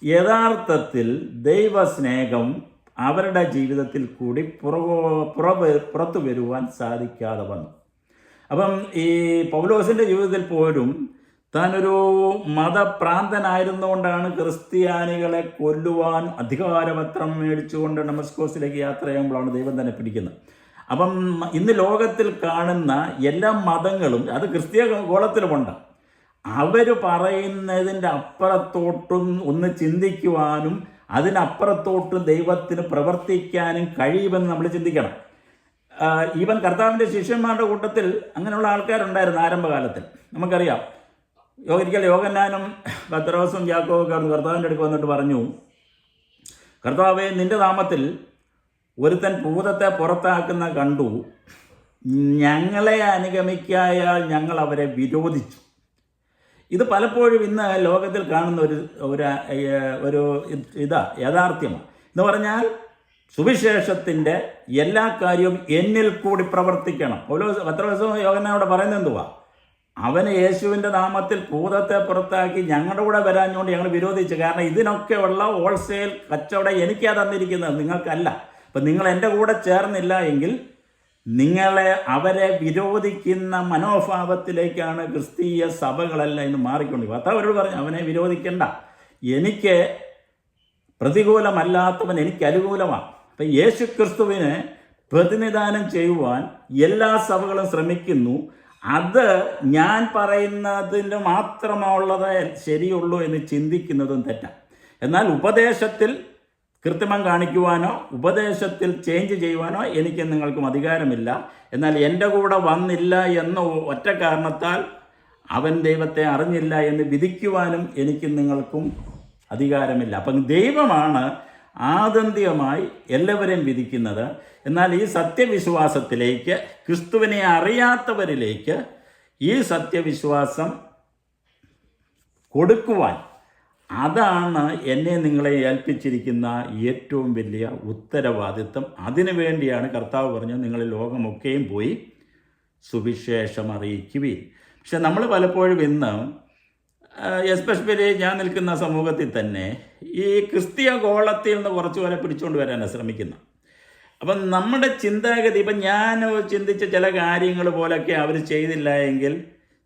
A: യഥാർത്ഥത്തിൽ ദൈവസ്നേഹം അവരുടെ ജീവിതത്തിൽ കൂടി പുറത്തു വരുവാൻ സാധിക്കാതെ വന്നു. അപ്പം ഈ പൗലോസിൻ്റെ ജീവിതത്തിൽ പോലും താനൊരു മതഭ്രാന്തനായിരുന്നുകൊണ്ടാണ് ക്രിസ്ത്യാനികളെ കൊല്ലുവാൻ അധികാരപത്രം മേടിച്ചുകൊണ്ട് ഡമസ്കോസിലേക്ക് യാത്ര ചെയ്യുമ്പോഴാണ് ദൈവം തന്നെ പിടിക്കുന്നത്. അപ്പം ഇന്ന് ലോകത്തിൽ കാണുന്ന എല്ലാ മതങ്ങളും, അത് ക്രിസ്തീയ ഗോളത്തിലുമുണ്ട്, അവർ പറയുന്നതിൻ്റെ അപ്പുറത്തോട്ടും ഒന്ന് ചിന്തിക്കുവാനും അതിനപ്പുറത്തോട്ടും ദൈവത്തിന് പ്രവർത്തിക്കാനും കഴിയുമെന്ന് നമ്മൾ ചിന്തിക്കണം. ഈവൻ കർത്താവിൻ്റെ ശിഷ്യന്മാരുടെ കൂട്ടത്തിൽ അങ്ങനെയുള്ള ആൾക്കാരുണ്ടായിരുന്നു ആരംഭകാലത്തിൽ. നമുക്കറിയാം, ഒരിക്കൽ യോഹന്നാനും പത്രോസും യാക്കോബും കർത്താവിൻ്റെ അടുക്ക് വന്നിട്ട് പറഞ്ഞു, കർത്താവേ, നിൻ്റെ നാമത്തിൽ ഒരുത്തൻ ഭൂതത്തെ പുറത്താക്കുന്ന കണ്ടു, ഞങ്ങളെ അനുഗമിക്കായാൽ ഞങ്ങൾ അവരെ വിരോധിച്ചു. ഇത് പലപ്പോഴും ഇന്ന് ലോകത്തിൽ കാണുന്ന ഒരു യാഥാർത്ഥ്യമാണ്. എന്ന് പറഞ്ഞാൽ സുവിശേഷത്തിൻ്റെ എല്ലാ കാര്യവും എന്നിൽ കൂടി പ്രവർത്തിക്കണം. പത്രോസ് യോഹന്നാനോട് പറയുന്നത് എന്തുവാ? അവന് യേശുവിൻ്റെ നാമത്തിൽ ഭൂതത്തെ പുറത്താക്കി ഞങ്ങളുടെ കൂടെ വരാഞ്ഞുകൊണ്ട് ഞങ്ങൾ വിരോധിച്ചു. കാരണം ഇതിനൊക്കെയുള്ള ഹോൾസെയിൽ കച്ചവടം എനിക്കാ തന്നിരിക്കുന്നത്, നിങ്ങൾക്കല്ല. അപ്പം നിങ്ങൾ എൻ്റെ കൂടെ ചേർന്നില്ല എങ്കിൽ അവരെ വിരോധിക്കുന്ന മനോഭാവത്തിലേക്കാണ് ക്രിസ്തീയ സഭകളെല്ലാം ഇന്ന് മാറിക്കൊണ്ടിരിക്കുന്നത്. അപ്പോൾ അവരോട് പറഞ്ഞു, അവനെ വിരോധിക്കണ്ട, എനിക്ക് പ്രതികൂലമല്ലാത്തവൻ എനിക്ക് അനുകൂലമാണ്. അപ്പം യേശു ക്രിസ്തുവിനെ പ്രതിനിധാനം ചെയ്യുവാൻ എല്ലാ സഭകളും ശ്രമിക്കുന്നു. അത് ഞാൻ പറയുന്നതിന് മാത്രമുള്ളത് ശരിയുള്ളൂ എന്ന് ചിന്തിക്കുന്നതും തെറ്റാണ്. എന്നാൽ ഉപദേശത്തിൽ കൃത്രിമം കാണിക്കുവാനോ ഉപദേശത്തിൽ ചേഞ്ച് ചെയ്യുവാനോ എനിക്ക് നിങ്ങൾക്കും അധികാരമില്ല. എന്നാൽ എൻ്റെ കൂടെ വന്നില്ല എന്ന ഒറ്റ കാരണത്താൽ അവൻ ദൈവത്തെ അറിഞ്ഞില്ല എന്ന് വിധിക്കുവാനും എനിക്ക് നിങ്ങൾക്കും അധികാരമില്ല. അപ്പം ദൈവമാണ് ആത്യന്തികമായി എല്ലാവരെയും വിധിക്കുന്നത്. എന്നാൽ ഈ സത്യവിശ്വാസത്തിലേക്ക്, ക്രിസ്തുവിനെ അറിയാത്തവരിലേക്ക് ഈ സത്യവിശ്വാസം കൊടുക്കുവാൻ, അതാണ് എന്നെ നിങ്ങളെ ഏൽപ്പിച്ചിരിക്കുന്ന ഏറ്റവും വലിയ ഉത്തരവാദിത്വം. അതിനു വേണ്ടിയാണ് കർത്താവ് പറഞ്ഞത്, നിങ്ങൾ ലോകമൊക്കെയും പോയി സുവിശേഷം അറിയിക്കുവിൻ. പക്ഷെ നമ്മൾ പലപ്പോഴും ഇന്ന്, എസ്പെഷ്യലി ഞാൻ നിൽക്കുന്ന സമൂഹത്തിൽ തന്നെ, ഈ ക്രിസ്തീയ ഗോളത്തിൽ നിന്ന് കുറച്ച് പേരെ പിടിച്ചുകൊണ്ട് വരാനാണ് ശ്രമിക്കുന്നത്. അപ്പം നമ്മുടെ ചിന്താഗതി, ഇപ്പം ഞാൻ ചിന്തിച്ച ചില കാര്യങ്ങൾ പോലൊക്കെ അവർ ചെയ്തില്ല എങ്കിൽ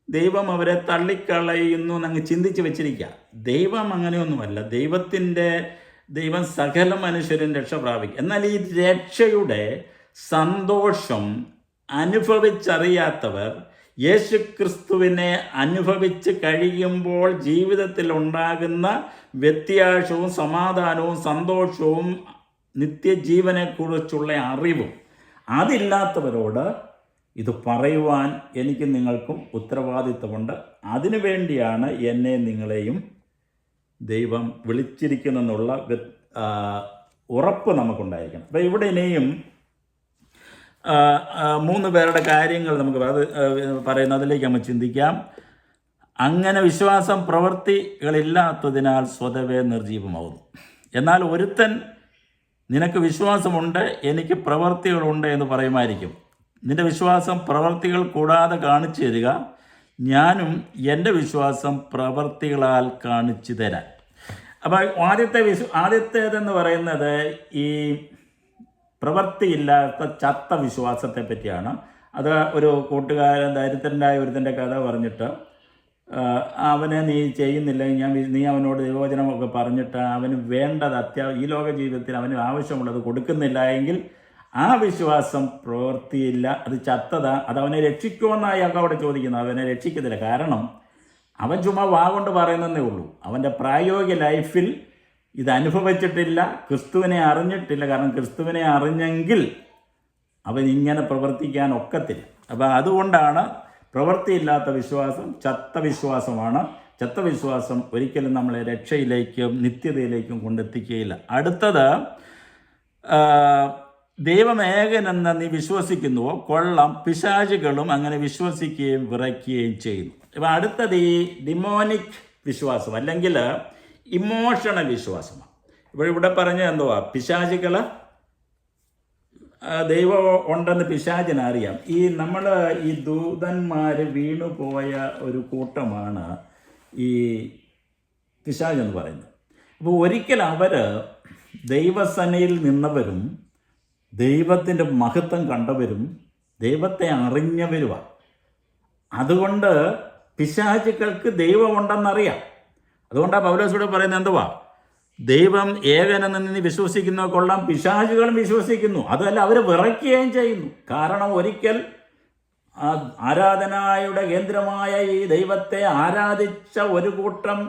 A: ദൈവം അവരെ തള്ളിക്കളയുന്നു എന്നങ്ങ് ചിന്തിച്ച് വെച്ചിരിക്കുക. ദൈവം അങ്ങനെയൊന്നുമല്ല. ദൈവം സകല മനുഷ്യരും രക്ഷ പ്രാപിക്കും. എന്നാൽ ഈ രക്ഷയുടെ സന്തോഷം അനുഭവിച്ചറിയാത്തവർ യേശു ക്രിസ്തുവിനെ അനുഭവിച്ച് കഴിയുമ്പോൾ ജീവിതത്തിൽ ഉണ്ടാകുന്ന വ്യത്യാസവും സമാധാനവും സന്തോഷവും നിത്യജീവനെക്കുറിച്ചുള്ള അറിവും അതില്ലാത്തവരോട് ഇത് പറയുവാൻ എനിക്കും നിങ്ങൾക്കും ഉത്തരവാദിത്വമുണ്ട്. അതിനുവേണ്ടിയാണ് എന്നെ നിങ്ങളെയും ദൈവം വിളിച്ചിരിക്കുന്നെന്നുള്ള ഉറപ്പ് നമുക്കുണ്ടായിരിക്കണം. അപ്പോൾ ഇവിടെ ഇനിയും 3 പേരുടെ കാര്യങ്ങൾ നമുക്ക് പറയുന്നതിലേക്ക് നമ്മൾ ചിന്തിക്കാം. അങ്ങനെ വിശ്വാസം പ്രവൃത്തികളില്ലാത്തതിനാൽ സ്വതവേ നിർജീവമാവുന്നു. എന്നാൽ ഒരുത്തൻ നിനക്ക് വിശ്വാസമുണ്ട്, എനിക്ക് പ്രവൃത്തികളുണ്ട് എന്ന് പറയുമായിരിക്കും. നിന്റെ വിശ്വാസം പ്രവൃത്തികൾ കൂടാതെ കാണിച്ചു തരിക, ഞാനും എൻ്റെ വിശ്വാസം പ്രവൃത്തികളാൽ കാണിച്ചു തരാൻ. അപ്പോൾ ആദ്യത്തേതെന്ന് പറയുന്നത് ഈ പ്രവൃത്തിയില്ലാത്ത ചത്ത വിശ്വാസത്തെ പറ്റിയാണ്. അത് ഒരു കൂട്ടുകാരൻ, ദരിദ്രനായ ഒരുത്തൻ്റെ കഥ പറഞ്ഞിട്ട്, അവനെ നീ ചെയ്യുന്നില്ലെങ്കിൽ നീ അവനോട് ദൈവവചനമൊക്കെ പറഞ്ഞിട്ട് അവന് വേണ്ടത് ഈ ലോക ജീവിതത്തിൽ അവന് ആവശ്യമുള്ളത് കൊടുക്കുന്നില്ല എങ്കിൽ ആ വിശ്വാസം പ്രവൃത്തിയില്ല, അത് ചത്തതാ. അത് അവനെ രക്ഷിക്കുമെന്നായി അവിടെ ചോദിക്കുന്നത്. അവനെ രക്ഷിക്കത്തില്ല. കാരണം അവൻ ചുമ്മാ കൊണ്ട് പറയുന്നതേ ഉള്ളൂ. അവൻ്റെ പ്രായോഗിക ലൈഫിൽ ഇത് അനുഭവിച്ചിട്ടില്ല, ക്രിസ്തുവിനെ അറിഞ്ഞിട്ടില്ല. കാരണം ക്രിസ്തുവിനെ അറിഞ്ഞെങ്കിൽ അവൻ ഇങ്ങനെ പ്രവർത്തിക്കാൻ ഒക്കത്തില്ല. അപ്പോൾ അതുകൊണ്ടാണ് പ്രവൃത്തിയില്ലാത്ത വിശ്വാസം ചത്ത വിശ്വാസമാണ്. ചത്ത വിശ്വാസം ഒരിക്കലും നമ്മളെ രക്ഷയിലേക്കും നിത്യതയിലേക്കും കൊണ്ടെത്തിക്കുകയില്ല. അടുത്തത്, ദൈവമേകനെന്ന് നീ വിശ്വസിക്കുന്നുവോ? കൊള്ളാം, പിശാചുകളും അങ്ങനെ വിശ്വസിക്കുകയും വിറയ്ക്കുകയും ചെയ്യുന്നു. ഇപ്പം അടുത്തത് ഈ ഡിമോണിക് വിശ്വാസം അല്ലെങ്കിൽ ഇമോഷണൽ വിശ്വാസമാണ്. ഇവിടെ പറഞ്ഞത് എന്തുവാ? പിശാചുകൾ ദൈവം ഉണ്ടെന്ന് പിശാചിനറിയാം. ഈ ദൂതന്മാർ വീണുപോയ ഒരു കൂട്ടമാണ് ഈ പിശാചെന്ന് പറയുന്നത്. അപ്പോൾ ഒരിക്കൽ അവർ ദൈവസനയിൽ നിന്നവരും ദൈവത്തിൻ്റെ മഹത്വം കണ്ടവരും ദൈവത്തെ അറിഞ്ഞവരുമാണ്. അതുകൊണ്ട് പിശാചുക്കൾക്ക് ദൈവമുണ്ടെന്നറിയാം. അതുകൊണ്ടാണ് പൗലോസോട് പറയുന്നത് എന്തുവാ? ദൈവം ഏകനെന്ന് നീ വിശ്വസിക്കുന്ന കൊള്ളാം, പിശാചുകളും വിശ്വസിക്കുന്നു. അതല്ല, അവർ വിറയ്ക്കുകയും ചെയ്യുന്നു. കാരണം ഒരിക്കൽ ആരാധനായുടെ കേന്ദ്രമായ ഈ ദൈവത്തെ ആരാധിച്ച ഒരു കൂട്ടം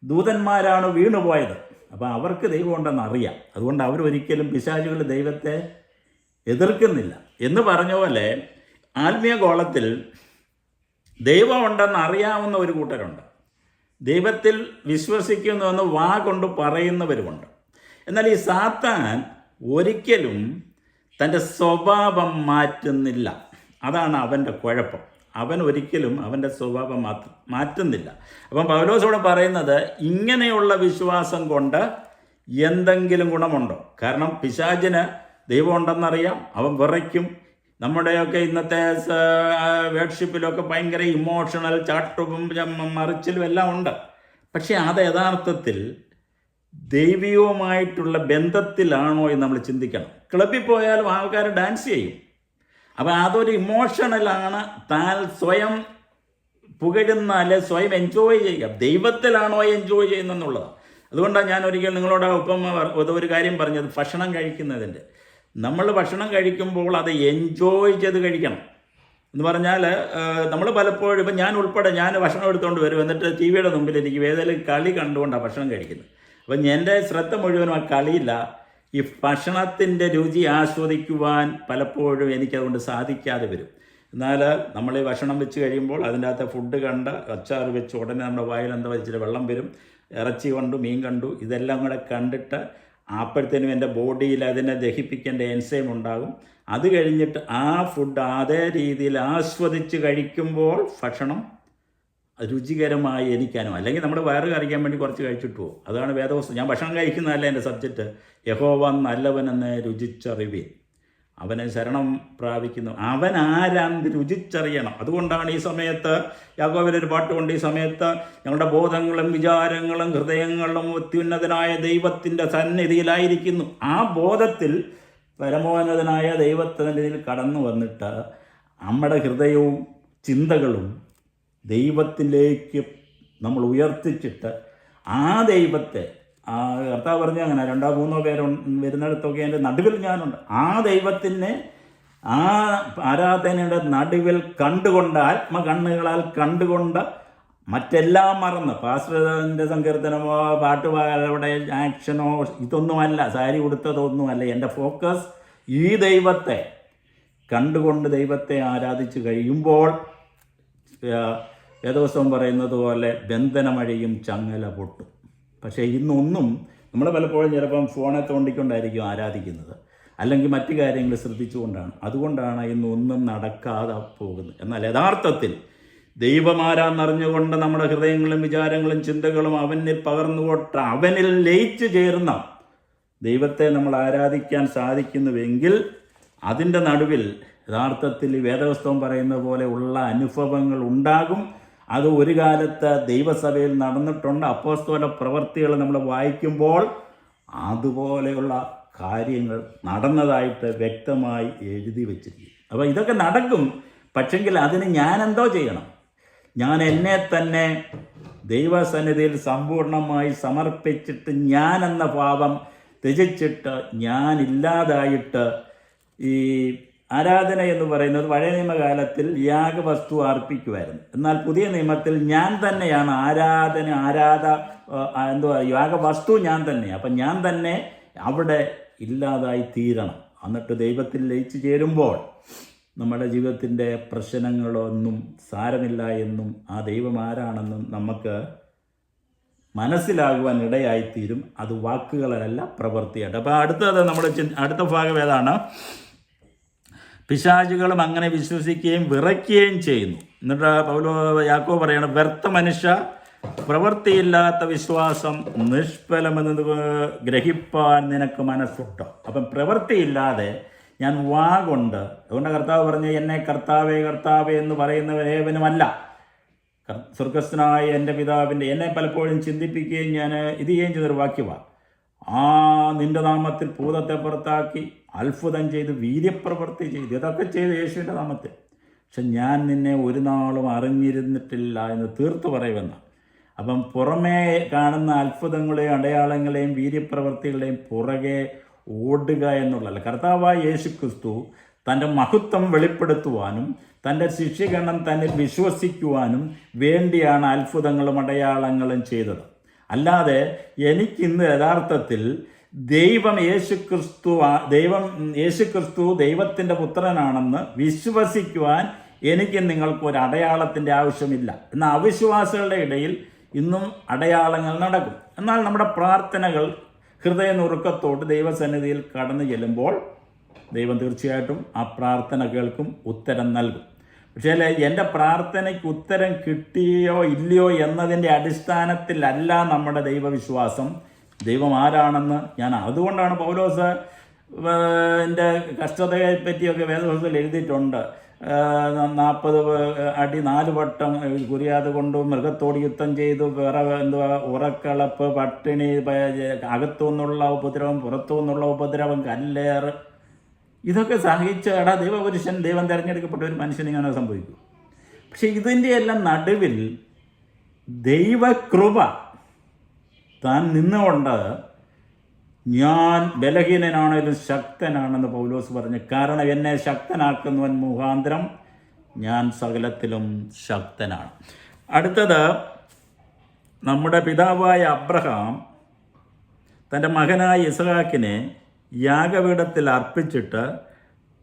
A: ദൂതന്മാരാണ് വീണുപോയത്. അപ്പോൾ അവർക്ക് ദൈവം ഉണ്ടെന്ന് അറിയാം. അതുകൊണ്ട് അവരൊരിക്കലും പിശാചുകൾ ദൈവത്തെ എതിർക്കുന്നില്ല. എന്ന് പറഞ്ഞ പോലെ ആത്മീയ ഗോളത്തിൽ ദൈവം ഉണ്ടെന്ന് അറിയാവുന്ന ഒരു കൂട്ടരുണ്ട്, ദൈവത്തിൽ വിശ്വസിക്കുന്നുവെന്ന് കൊണ്ട് പറയുന്നവരുമുണ്ട്. എന്നാൽ ഈ സാത്താൻ ഒരിക്കലും തൻ്റെ സ്വഭാവം മാറ്റുന്നില്ല. അതാണ് അവൻ്റെ കുഴപ്പം. അവൻ ഒരിക്കലും അവൻ്റെ സ്വഭാവം മാറ്റുന്നില്ല. അപ്പം പൗലോസോട് പറയുന്നത് ഇങ്ങനെയുള്ള വിശ്വാസം കൊണ്ട് എന്തെങ്കിലും ഗുണമുണ്ടോ? കാരണം പിശാചിന് ദൈവം ഉണ്ടെന്നറിയാം, അവൻ വിറയ്ക്കും. നമ്മുടെയൊക്കെ ഇന്നത്തെ വേർഷിപ്പിലൊക്കെ ഭയങ്കര ഇമോഷണൽ ചാട്ടവും മറിച്ചിലും എല്ലാം ഉണ്ട്. പക്ഷെ അത് യഥാർത്ഥത്തിൽ ദൈവികവുമായിട്ടുള്ള ബന്ധത്തിലാണോ എന്ന് നമ്മൾ ചിന്തിക്കണം. ക്ലബിൽ പോയാലും ആൾക്കാർ ഡാൻസ് ചെയ്യും. അപ്പം അതൊരു ഇമോഷണലാണ്. താൻ സ്വയം പുകഴുന്ന അല്ലെ സ്വയം എൻജോയ് ചെയ്യുക. ദൈവത്തിലാണോ എൻജോയ് ചെയ്യുന്നതെന്നുള്ളതാണ്. അതുകൊണ്ടാണ് ഞാൻ ഒരിക്കൽ നിങ്ങളോട് ഒരു കാര്യം പറഞ്ഞത്, ഭക്ഷണം കഴിക്കുന്നതിൻ്റെ. നമ്മൾ ഭക്ഷണം കഴിക്കുമ്പോൾ അത് എൻജോയ് ചെയ്ത് കഴിക്കണം. എന്ന് പറഞ്ഞാൽ നമ്മൾ പലപ്പോഴും, ഇപ്പം ഞാൻ ഉൾപ്പെടെ, ഞാൻ ഭക്ഷണം എടുത്തുകൊണ്ട് വരും, എന്നിട്ട് ടി വിയുടെ മുമ്പിലിരിക്കും, ഏതെങ്കിലും കളി കണ്ടുകൊണ്ടാണ് ഭക്ഷണം കഴിക്കുന്നത്. അപ്പം എൻ്റെ ശ്രദ്ധ മുഴുവനും ആ കളിയില്ല. ഈ ഭക്ഷണത്തിൻ്റെ രുചി ആസ്വദിക്കുവാൻ പലപ്പോഴും എനിക്കതുകൊണ്ട് സാധിക്കാതെ വരും. എന്നാൽ നമ്മൾ ഈ ഭക്ഷണം വെച്ച് കഴിയുമ്പോൾ അതിൻ്റെ അകത്തെ ഫുഡ് കണ്ട് അച്ചാർ വെച്ച് ഉടനെ നമ്മുടെ വായിൽ എന്താ വെച്ചിട്ട് വെള്ളം വരും. ഇറച്ചി കണ്ടു, മീൻ കണ്ടു, ഇതെല്ലാം കൂടെ കണ്ടിട്ട് അപ്പോഴത്തേനും എൻ്റെ ബോഡിയിൽ അതിനെ ദഹിപ്പിക്കേണ്ട എൻസൈം ഉണ്ടാകും. അത് കഴിഞ്ഞിട്ട് ആ ഫുഡ് അതേ രീതിയിൽ ആസ്വദിച്ച് കഴിക്കുമ്പോൾ ഭക്ഷണം രുചികരമായി എനിക്കാനും, അല്ലെങ്കിൽ നമ്മുടെ വയറ് കറിക്കാൻ വേണ്ടി കുറച്ച് കഴിച്ചിട്ട് പോകും. അതാണ് വേദവസ്തു. ഞാൻ ഭക്ഷണം കഴിക്കുന്നതല്ല എൻ്റെ സബ്ജക്റ്റ്. യഹോവ നല്ലവനെന്ന് രുചിച്ചറിവീൻ. അവനെ ശരണം പ്രാപിക്കുന്നു. അവൻ ആരാന്ന് രുചിച്ചറിയണം. അതുകൊണ്ടാണ് ഈ സമയത്ത് യാക്കോബിലൊരു പാട്ടുകൊണ്ട്, ഈ സമയത്ത് ഞങ്ങളുടെ ബോധങ്ങളും വിചാരങ്ങളും ഹൃദയങ്ങളും അത്യുന്നതനായ ദൈവത്തിൻ്റെ സന്നിധിയിലായിരിക്കുന്നു. ആ ബോധത്തിൽ പരമോന്നതനായ ദൈവത്തിൻ്റെ കടന്നു വന്നിട്ട് നമ്മുടെ ഹൃദയവും ചിന്തകളും ദൈവത്തിലേക്ക് നമ്മൾ ഉയർത്തിച്ചിട്ട് ആ ദൈവത്തെ, ആ കർത്താവ് പറഞ്ഞ അങ്ങനെ 2-3 പേര് വരുന്നിടത്തൊക്കെ എൻ്റെ നടുവിൽ ഞാനുണ്ട്. ആ ദൈവത്തിനെ ആ ആരാധനയുടെ നടുവിൽ കണ്ടുകൊണ്ട്, ആത്മകണ്ണുകളാൽ കണ്ടുകൊണ്ട്, മറ്റെല്ലാം മറന്ന്, പാസ്റ്ററിൻ്റെ സങ്കീർത്തനമോ പാട്ടുപാടെ ആക്ഷനോ ഇതൊന്നുമല്ല, സാരി ഉടുത്തതൊന്നുമല്ല. എൻ്റെ ഫോക്കസ് ഈ ദൈവത്തെ കണ്ടുകൊണ്ട് ദൈവത്തെ ആരാധിച്ച് കഴിയുമ്പോൾ വേദപുസ്തകം പറയുന്നത് പോലെ ബന്ധനമഴയും ചങ്ങല പൊട്ടും. പക്ഷേ ഇന്നൊന്നും നമ്മൾ പലപ്പോഴും ചിലപ്പം ഫോണെ തോണ്ടിക്കൊണ്ടായിരിക്കും ആരാധിക്കുന്നത്, അല്ലെങ്കിൽ മറ്റു കാര്യങ്ങൾ ശ്രദ്ധിച്ചുകൊണ്ടാണ്. അതുകൊണ്ടാണ് ഇന്നൊന്നും നടക്കാതെ പോകുന്നത്. എന്നാൽ യഥാർത്ഥത്തിൽ ദൈവമാരാന്നറിഞ്ഞുകൊണ്ട് നമ്മുടെ ഹൃദയങ്ങളും വിചാരങ്ങളും ചിന്തകളും അവനിൽ പകർന്നുകൊട്ട് അവനിൽ ലയിച്ചു ചേർന്ന ദൈവത്തെ നമ്മൾ ആരാധിക്കാൻ സാധിക്കുന്നുവെങ്കിൽ അതിൻ്റെ നടുവിൽ യഥാർത്ഥത്തിൽ ഈ വേദപുസ്തകം പറയുന്ന പോലെ ഉള്ള അനുഭവങ്ങൾ ഉണ്ടാകും. അത് ഒരു കാലത്ത് ദൈവസഭയിൽ നടന്നിട്ടുണ്ട്. അപ്പോസ്തല പ്രവൃത്തികൾ നമ്മൾ വായിക്കുമ്പോൾ അതുപോലെയുള്ള കാര്യങ്ങൾ നടന്നതായിട്ട് വ്യക്തമായി എഴുതി വച്ചിരിക്കും. അപ്പോൾ ഇതൊക്കെ നടക്കും. പക്ഷെങ്കിൽ അതിന് ഞാനെന്തോ ചെയ്യണം? ഞാൻ എന്നെ തന്നെ ദൈവസന്നിധിയിൽ സമ്പൂർണമായി സമർപ്പിച്ചിട്ട്, ഞാൻ എന്ന ഭാവം ത്യജിച്ചിട്ട്, ഞാനില്ലാതായിട്ട്, ഈ ആരാധന എന്ന് പറയുന്നത് പഴയ നിയമകാലത്തിൽ യാഗവസ്തു അർപ്പിക്കുമായിരുന്നു. എന്നാൽ പുതിയ നിയമത്തിൽ ഞാൻ തന്നെയാണ് യാഗവസ്തു ഞാൻ തന്നെ. അപ്പം ഞാൻ തന്നെ അവിടെ ഇല്ലാതായി തീരണം. എന്നിട്ട് ദൈവത്തിൽ ലയിച്ചു ചേരുമ്പോൾ നമ്മുടെ ജീവിതത്തിൻ്റെ പ്രശ്നങ്ങളൊന്നും സാരമില്ല എന്നും ആ ദൈവം ആരാണെന്നും നമുക്ക് മനസ്സിലാകുവാൻ ഇടയായിത്തീരും. അത് വാക്കുകളല്ല, പ്രവൃത്തിയായിട്ട്. അപ്പോൾ നമ്മുടെ അടുത്ത ഭാഗം ഏതാണ്? പിശാചുകളും അങ്ങനെ വിശ്വസിക്കുകയും വിറയ്ക്കുകയും ചെയ്യുന്നു. എന്നിട്ട് യാക്കോബ് പറയണം, വ്യർത്ഥ മനുഷ്യ, പ്രവൃത്തിയില്ലാത്ത വിശ്വാസം നിഷ്ഫലമെന്ന് ഗ്രഹിപ്പാൻ നിനക്ക് മനസ്സുണ്ടോ? അപ്പം പ്രവൃത്തിയില്ലാതെ ഞാൻ വാ കൊണ്ട്, അതുകൊണ്ട് കർത്താവ് പറഞ്ഞ്, എന്നെ കർത്താവേ കർത്താവേ എന്ന് പറയുന്നവനേവനുമല്ല, സ്വർഗസ്ഥനായ എൻ്റെ പിതാവിൻ്റെ, എന്നെ പലപ്പോഴും ചിന്തിപ്പിക്കുകയും ഞാൻ ഇത് ചെയ്യുകയും ചെയ്തൊരു വാക്യമാണ്. നിൻ്റെ നാമത്തിൽ ഭൂതത്തെ പുറത്താക്കി അത്ഭുതം ചെയ്ത് വീര്യപ്രവൃത്തി ചെയ്ത്, ഇതൊക്കെ ചെയ്ത് യേശുവിൻ്റെ നാമത്തിൽ. പക്ഷെ ഞാൻ നിന്നെ ഒരു നാളും അറിഞ്ഞിരുന്നിട്ടില്ല എന്ന് തീർത്തു പറയുമെന്ന. അപ്പം പുറമേ കാണുന്ന അത്ഭുതങ്ങളെയും അടയാളങ്ങളെയും വീര്യപ്രവൃത്തികളെയും പുറകെ ഓടുക എന്നുള്ളതല്ല. കർത്താവായ യേശു ക്രിസ്തു തൻ്റെ മഹത്വം വെളിപ്പെടുത്തുവാനും തൻ്റെ ശിഷ്യഗണം തന്നിൽ വിശ്വസിക്കുവാനും വേണ്ടിയാണ് അത്ഭുതങ്ങളും അടയാളങ്ങളും ചെയ്തത്. അല്ലാതെ എനിക്കിന്ന് യഥാർത്ഥത്തിൽ യേശുക്രിസ്തു ദൈവത്തിൻ്റെ പുത്രനാണെന്ന് വിശ്വസിക്കുവാൻ എനിക്ക് നിങ്ങൾക്കൊരു അടയാളത്തിൻ്റെ ആവശ്യമില്ല. എന്നാൽ അവിശ്വാസികളുടെ ഇടയിൽ ഇന്നും അടയാളങ്ങൾ നടക്കും. എന്നാൽ നമ്മുടെ പ്രാർത്ഥനകൾ ഹൃദയ നുറുക്കത്തോട് ദൈവസന്നിധിയിൽ കടന്നു ചെല്ലുമ്പോൾ ദൈവം തീർച്ചയായിട്ടും ആ പ്രാർത്ഥന കേൾക്കും, ഉത്തരം നൽകും. പക്ഷേ എൻ്റെ പ്രാർത്ഥനയ്ക്ക് ഉത്തരം കിട്ടിയോ ഇല്ലയോ എന്നതിൻ്റെ അടിസ്ഥാനത്തിലല്ല നമ്മുടെ ദൈവവിശ്വാസം. ദൈവം ആരാണെന്ന് അതുകൊണ്ടാണ് പൗലോസ് എൻ്റെ കഷ്ടതയെ പറ്റിയൊക്കെ വേദപുസ്തകത്തിൽ എഴുതിയിട്ടുണ്ട്. 40 അടി 4 വട്ടം കുരിയാതെ കൊണ്ട് മൃഗത്തോട് യുദ്ധം ചെയ്തു, ഉറക്കളപ്പ്, പട്ടിണി, അകത്തുനിന്നുള്ള ഉപദ്രവം, പുറത്തുനിന്നുള്ള ഉപദ്രവം, കല്ലേറ്, ഇതൊക്കെ സഹിച്ച ദൈവപുരുഷൻ, ദൈവം തിരഞ്ഞെടുക്കപ്പെട്ട ഒരു മനുഷ്യന് ഇങ്ങനെ സംഭവിക്കും. പക്ഷെ ഇതിൻ്റെ എല്ലാം നടുവിൽ ദൈവകൃപ താൻ നിന്നുകൊണ്ട് ഞാൻ ബലഹീനനാണെങ്കിലും ശക്തനാണെന്ന് പൗലോസ് പറഞ്ഞു. കാരണം എന്നെ ശക്തനാക്കുന്നവൻ മുഖാന്തരം ഞാൻ സകലത്തിലും ശക്തനാണ്. അടുത്തത്, നമ്മുടെ പിതാവായ അബ്രഹാം തൻ്റെ മകനായ ഇസ്ഹാക്കിനെ യാഗപീഠത്തിൽ അർപ്പിച്ചിട്ട്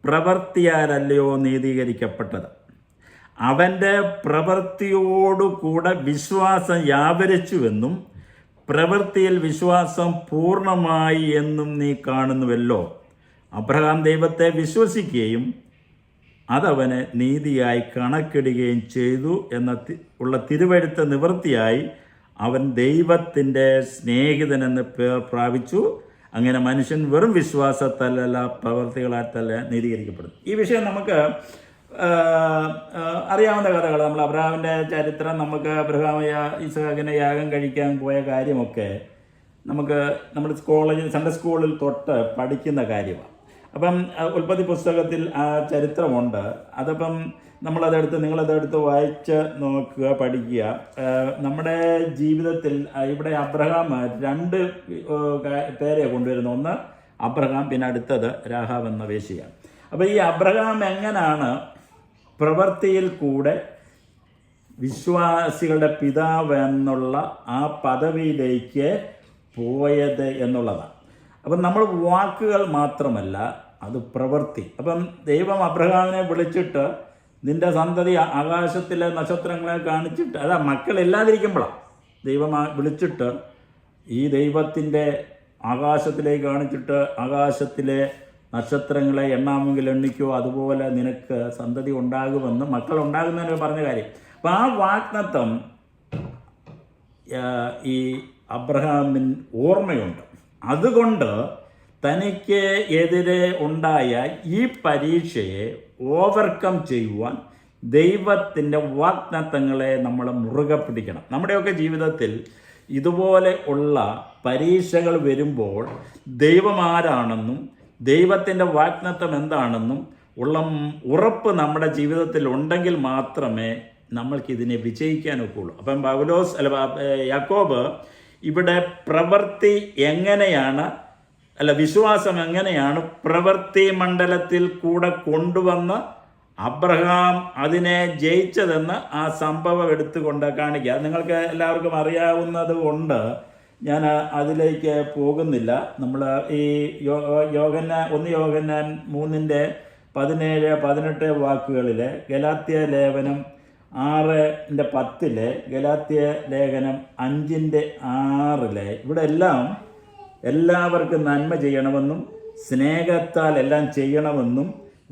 A: പ്രവൃത്തിയാലല്ലയോ നീതീകരിക്കപ്പെട്ടത്? അവൻ്റെ പ്രവൃത്തിയോടുകൂടെ വിശ്വാസം വ്യാപരിച്ചുവെന്നും പ്രവൃത്തിയിൽ വിശ്വാസം പൂർണ്ണമായി എന്നും നീ കാണുന്നുവല്ലോ. അബ്രഹാം ദൈവത്തെ വിശ്വസിക്കുകയും അതവന് നീതിയായി കണക്കിടുകയും ചെയ്തു ഉള്ള തിരുവെഴുത്ത് നിവൃത്തിയായി അവൻ ദൈവത്തിൻ്റെ സ്നേഹിതനെന്ന് പേർ പ്രാപിച്ചു. അങ്ങനെ മനുഷ്യൻ വെറും വിശ്വാസത്താലല്ല പ്രവൃത്തികളാൽ തന്നെ നീതീകരിക്കപ്പെടുന്നു. ഈ വിഷയം നമുക്ക് അറിയാവുന്ന കഥകൾ. നമ്മൾ അബ്രഹാമിൻ്റെ ചരിത്രം, നമുക്ക് അബ്രഹാം ഇസ്ഹാക്കിനെ യാഗം കഴിക്കാൻ പോയ കാര്യമൊക്കെ നമുക്ക് നമ്മുടെ സൺഡേ സ്കൂളിൽ തൊട്ട് പഠിക്കുന്ന കാര്യമാണ്. അപ്പം ഉൽപ്പത്തി പുസ്തകത്തിൽ ആ ചരിത്രമുണ്ട്. അതപ്പം നിങ്ങളതെടുത്ത് വായിച്ച് നോക്കുക, പഠിക്കുക. നമ്മുടെ ജീവിതത്തിൽ ഇവിടെ അബ്രഹാം 2 പേരെ കൊണ്ടുവരുന്നു. ഒന്ന് അബ്രഹാം, പിന്നെ അടുത്തത് രാഹാബ് എന്ന വേശ്യയാണ്. അപ്പോൾ ഈ അബ്രഹാം എങ്ങനെയാണ് പ്രവൃത്തിയിൽ കൂടെ വിശ്വാസികളുടെ പിതാവ് എന്നുള്ള ആ പദവിയിലേക്ക് പോയത് എന്നുള്ളതാണ്. അപ്പം നമ്മൾ വാക്കുകൾ മാത്രമല്ല, അത് പ്രവൃത്തി. അപ്പം ദൈവം അബ്രഹാമിനെ വിളിച്ചിട്ട് നിന്റെ സന്തതി ആകാശത്തിലെ നക്ഷത്രങ്ങളെ കാണിച്ചിട്ട്, മക്കളില്ലാതിരിക്കുമ്പോഴാണ് ദൈവം വിളിച്ചിട്ട് ഈ ദൈവത്തിൻ്റെ ആകാശത്തിലേക്ക് കാണിച്ചിട്ട്, ആകാശത്തിലെ നക്ഷത്രങ്ങളെ എണ്ണാമെങ്കിൽ എണ്ണിക്കോ, അതുപോലെ നിനക്ക് സന്തതി ഉണ്ടാകുമെന്ന്, മക്കൾ ഉണ്ടാകുന്നതിന് പറഞ്ഞ കാര്യം. അപ്പം ആ വാഗ്ദത്തം ഈ അബ്രഹാമിന് ഓർമ്മയുണ്ട്. അതുകൊണ്ട് തനിക്ക് എതിരെ ഉണ്ടായ ഈ പരീക്ഷയെ ഓവർകം ചെയ്യുവാൻ ദൈവത്തിൻ്റെ വാഗ്ദത്തങ്ങളെ നമ്മൾ മുറുകെ പിടിക്കണം. നമ്മുടെയൊക്കെ ജീവിതത്തിൽ ഇതുപോലെ ഉള്ള പരീക്ഷകൾ വരുമ്പോൾ ദൈവം ആരാണെന്നും ദൈവത്തിൻ്റെ വാഗ്ദത്തം എന്താണെന്നും ഉള്ള ഉറപ്പ് നമ്മുടെ ജീവിതത്തിൽ ഉണ്ടെങ്കിൽ മാത്രമേ നമ്മൾക്കിതിനെ വിജയിക്കാനൊക്കെയുള്ളൂ. അപ്പം യാക്കോബ് ഇവിടെ പ്രവൃത്തി എങ്ങനെയാണ്, വിശ്വാസം എങ്ങനെയാണ് പ്രവൃത്തി മണ്ഡലത്തിൽ കൂടെ കൊണ്ടുവന്ന് അബ്രഹാം അതിനെ ജയിച്ചതെന്ന് ആ സംഭവം എടുത്തുകൊണ്ട് കാണിക്കുക. നിങ്ങൾക്ക് എല്ലാവർക്കും അറിയാവുന്നത് കൊണ്ട് ഞാൻ അതിലേക്ക് പോകുന്നില്ല. നമ്മൾ ഈ യോഹന്നാൻ 3:17-18 വാക്കുകളിൽ, ഗലാത്യ ലേഖനം 6:10, ഗലാത്യ ലേഖനം 5:6 ഇവിടെ എല്ലാവർക്കും നന്മ ചെയ്യണമെന്നും സ്നേഹത്താൽ എല്ലാം ചെയ്യണമെന്നും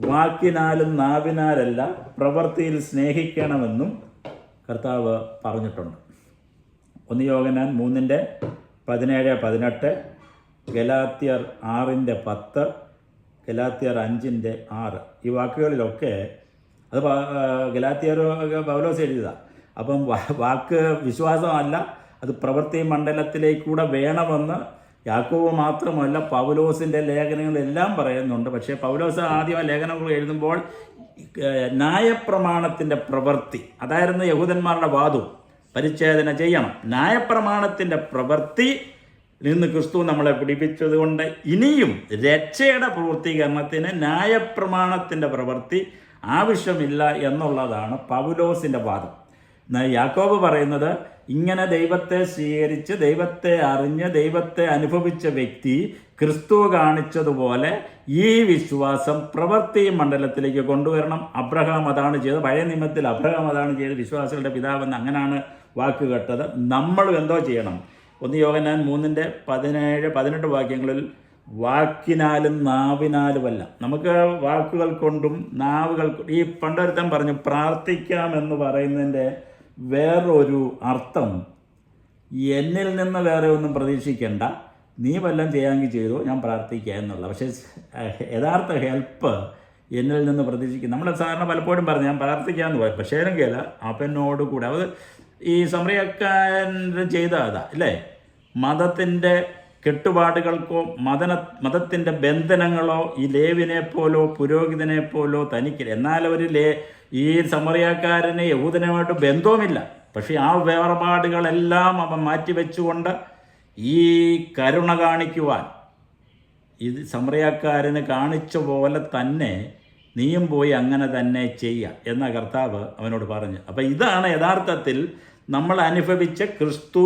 A: വാക്കിനാലും നാവിനാലല്ല പ്രവൃത്തിയിൽ സ്നേഹിക്കണമെന്നും കർത്താവ് പറഞ്ഞിട്ടുണ്ട്. 1 യോഹന്നാൻ 3:17-18, ഗലാത്യർ 6:10, ഗലാത്യർ 5:6. ഈ വാക്കുകളിലൊക്കെ അത് ഗലാത്യർ പൗലോസ് എഴുതിയതാണ്. അപ്പം വാക്ക് വിശ്വാസമല്ല, അത് പ്രവൃത്തി മണ്ഡലത്തിലേക്കൂടെ വേണമെന്ന് യാക്കോബ് മാത്രമല്ല പൗലോസിൻ്റെ ലേഖനങ്ങളെല്ലാം പറയുന്നുണ്ട്. പക്ഷേ പൗലോസ് ആദ്യം ആ ലേഖനങ്ങൾ എഴുതുമ്പോൾ ന്യായപ്രമാണത്തിൻ്റെ പ്രവൃത്തി, അതായിരുന്നു യഹൂദന്മാരുടെ വാദവും, പരിച്ഛേദന ചെയ്യണം. ന്യായപ്രമാണത്തിൻ്റെ പ്രവൃത്തി നിന്ന് ക്രിസ്തു നമ്മളെ പിടിപ്പിച്ചത് കൊണ്ട് ഇനിയും രക്ഷയുടെ പൂർത്തീകരണത്തിന് ന്യായപ്രമാണത്തിൻ്റെ പ്രവൃത്തി ആവശ്യമില്ല എന്നുള്ളതാണ് പൗലോസിൻ്റെ വാദം. യാക്കോബ് പറയുന്നത്, ഇങ്ങനെ ദൈവത്തെ സ്വീകരിച്ച് ദൈവത്തെ അറിഞ്ഞ് ദൈവത്തെ അനുഭവിച്ച വ്യക്തി ക്രിസ്തു കാണിച്ചതുപോലെ ഈ വിശ്വാസം പ്രവൃത്തി മണ്ഡലത്തിലേക്ക് കൊണ്ടുവരണം. അബ്രഹാം അതാണ് ചെയ്തത്. പഴയ നിയമത്തിൽ അബ്രഹാം അതാണ് ചെയ്തത്, വിശ്വാസികളുടെ പിതാവെന്ന് അങ്ങനെയാണ് വാക്ക് കേട്ടത്. നമ്മളും എന്തോ ചെയ്യണം? 1 യോഹന്നാൻ 3:17-18 വാക്യങ്ങളിൽ വാക്കിനാലും നാവിനാലുമല്ല. നമുക്ക് വാക്കുകൾ കൊണ്ടും നാവുകൾ ഈ പണ്ടൊരുത്തൻ പറഞ്ഞു പ്രാർത്ഥിക്കാമെന്ന് പറയുന്നതിൻ്റെ വേറൊരു അർത്ഥം എന്നിൽ നിന്ന് വേറെ ഒന്നും പ്രതീക്ഷിക്കേണ്ട, നീ വല്ലതും ചെയ്യാമെങ്കിൽ ചെയ്തു, ഞാൻ പ്രാർത്ഥിക്കുക എന്നുള്ള. പക്ഷേ യഥാർത്ഥ ഹെൽപ്പ് എന്നിൽ നിന്ന് പ്രതീക്ഷിക്കും. നമ്മൾ സാധാരണ പലപ്പോഴും പറഞ്ഞു ഞാൻ പ്രാർത്ഥിക്കാമെന്ന് പറയും, പക്ഷേ എങ്കിൽ അവനോട് കൂടെ അത് ഈ സമറിയക്കാരൻ ചെയ്ത അതാ അല്ലേ, മതത്തിൻ്റെ കെട്ടുപാടുകൾക്കോ മതത്തിൻ്റെ ബന്ധനങ്ങളോ ഈ ലേവിനെ പോലോ പുരോഹിതനെ പോലോ തനിക്കില്ല. എന്നാൽ ഈ സമറിയക്കാരന് യഹൂദനുമായിട്ട് ബന്ധവുമില്ല. പക്ഷേ ആ വേർപാടുകളെല്ലാം അവൻ മാറ്റിവെച്ചുകൊണ്ട് ഈ കരുണ കാണിക്കുവാൻ ഇത് സമറിയക്കാരന് കാണിച്ച പോലെ തന്നെ നീയും പോയി അങ്ങനെ തന്നെ ചെയ്യുക എന്ന കർത്താവ് അവനോട് പറഞ്ഞു. അപ്പം ഇതാണ് യഥാർത്ഥത്തിൽ നമ്മൾ അനുഭവിച്ച ക്രിസ്തു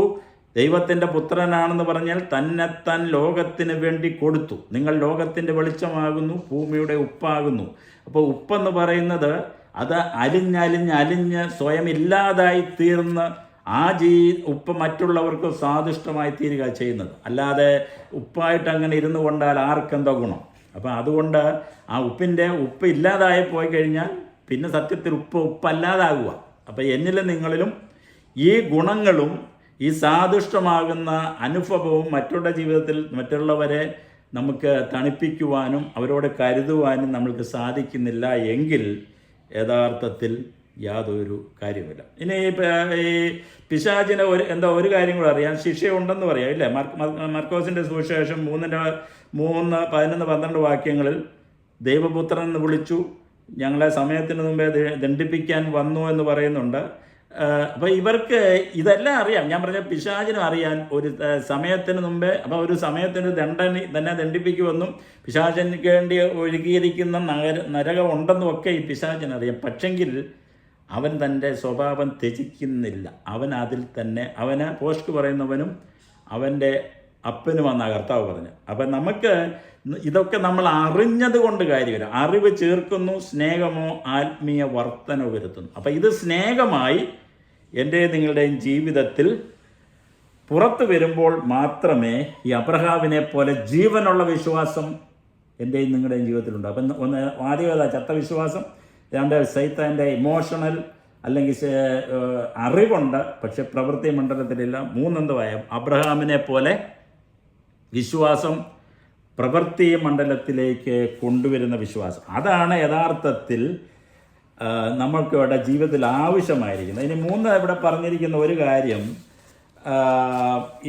A: ദൈവത്തിൻ്റെ പുത്രനാണെന്ന് പറഞ്ഞാൽ തന്നെത്താൻ ലോകത്തിന് വേണ്ടി കൊടുത്തു. നിങ്ങൾ ലോകത്തിൻ്റെ വെളിച്ചമാകുന്നു, ഭൂമിയുടെ ഉപ്പാകുന്നു. അപ്പോൾ ഉപ്പെന്ന് പറയുന്നത് അത് അലിഞ്ഞ് സ്വയം ഇല്ലാതായി തീർന്ന് ആ ഉപ്പ് മറ്റുള്ളവർക്ക് സ്വാദിഷ്ടമായി തീരുക ചെയ്യുന്നത്. അല്ലാതെ ഉപ്പായിട്ട് അങ്ങനെ ഇരുന്നു കൊണ്ടാൽ ആർക്കെന്തോ ഗുണം. അപ്പം അതുകൊണ്ട് ആ ഉപ്പ് ഇല്ലാതായി പോയി കഴിഞ്ഞാൽ പിന്നെ സത്യത്തിൽ ഉപ്പല്ലാതാകുക. അപ്പം എന്നിലും നിങ്ങളിലും ഈ ഗുണങ്ങളും ഈ സാദുഷ്ടമാകുന്ന അനുഭവവും മറ്റുള്ള ജീവിതത്തിൽ മറ്റുള്ളവരെ നമുക്ക് തണുപ്പിക്കുവാനും അവരോട് കരുതുവാനും നമ്മൾക്ക് സാധിക്കുന്നില്ല എങ്കിൽ യഥാർത്ഥത്തിൽ യാതൊരു കാര്യമില്ല. ഇനി ഈ പിശാചിന് ഒരു കാര്യം കൂടെ അറിയാം, ശിക്ഷയുണ്ടെന്ന് പറയാം ഇല്ലേ. മർക്കോസിൻ്റെ സുവിശേഷം 3:11-12 വാക്യങ്ങളിൽ ദൈവപുത്രൻ എന്ന് വിളിച്ചു, ഞങ്ങളെ സമയത്തിന് മുമ്പേ ദണ്ഡിപ്പിക്കാൻ വന്നു എന്ന് പറയുന്നുണ്ട്. അപ്പോൾ ഇവർക്ക് ഇതെല്ലാം അറിയാം. ഞാൻ പറഞ്ഞ പിശാചിനും അറിയാൻ ഒരു സമയത്തിന് മുമ്പേ, അപ്പോൾ ഒരു സമയത്തിന് തന്നെ ദണ്ഡിപ്പിക്കുമെന്നും പിശാചിന് വേണ്ടി ഒഴുകിയിരിക്കുന്ന നരകം ഉണ്ടെന്നും ഒക്കെ ഈ പിശാചിനറിയാം. പക്ഷെങ്കിൽ അവൻ തൻ്റെ സ്വഭാവം ത്യജിക്കുന്നില്ല. അവൻ അതിൽ തന്നെ അവന് പോസ്റ്റ് പറയുന്നവനും അവൻ്റെ അപ്പനുമെന്നാണ് കർത്താവ് പറഞ്ഞു. അപ്പം നമുക്ക് ഇതൊക്കെ നമ്മൾ അറിഞ്ഞത് കൊണ്ട് കാര്യമില്ല. അറിവ് ചേർക്കുന്നു, സ്നേഹമോ ആത്മീയ വർധന വരുത്തുന്നു. അപ്പം ഇത് സ്നേഹമായി എൻ്റെ നിങ്ങളുടെയും ജീവിതത്തിൽ പുറത്തു വരുമ്പോൾ മാത്രമേ ഈ അബ്രഹാമിനെ പോലെ ജീവനുള്ള വിശ്വാസം എൻ്റെയും നിങ്ങളുടെയും ജീവിതത്തിലുണ്ട്. അപ്പം ആദ്യം ചത്ത വിശ്വാസം, രണ്ട് സൈത്താൻ്റെ ഇമോഷണൽ അല്ലെങ്കിൽ അറിവുണ്ട്, പക്ഷെ പ്രവൃത്തി മണ്ഡലത്തിലില്ല. മൂന്നെന്തുവായ അബ്രഹാമിനെ പോലെ വിശ്വാസം പ്രവൃത്തി മണ്ഡലത്തിലേക്ക് കൊണ്ടുവരുന്ന വിശ്വാസം. അതാണ് യഥാർത്ഥത്തിൽ നമ്മൾക്ക് ഇവിടെ ജീവിതത്തിൽ ആവശ്യമായിരിക്കുന്നത്. ഇനി ഇവിടെ പറഞ്ഞിരിക്കുന്ന ഒരു കാര്യം,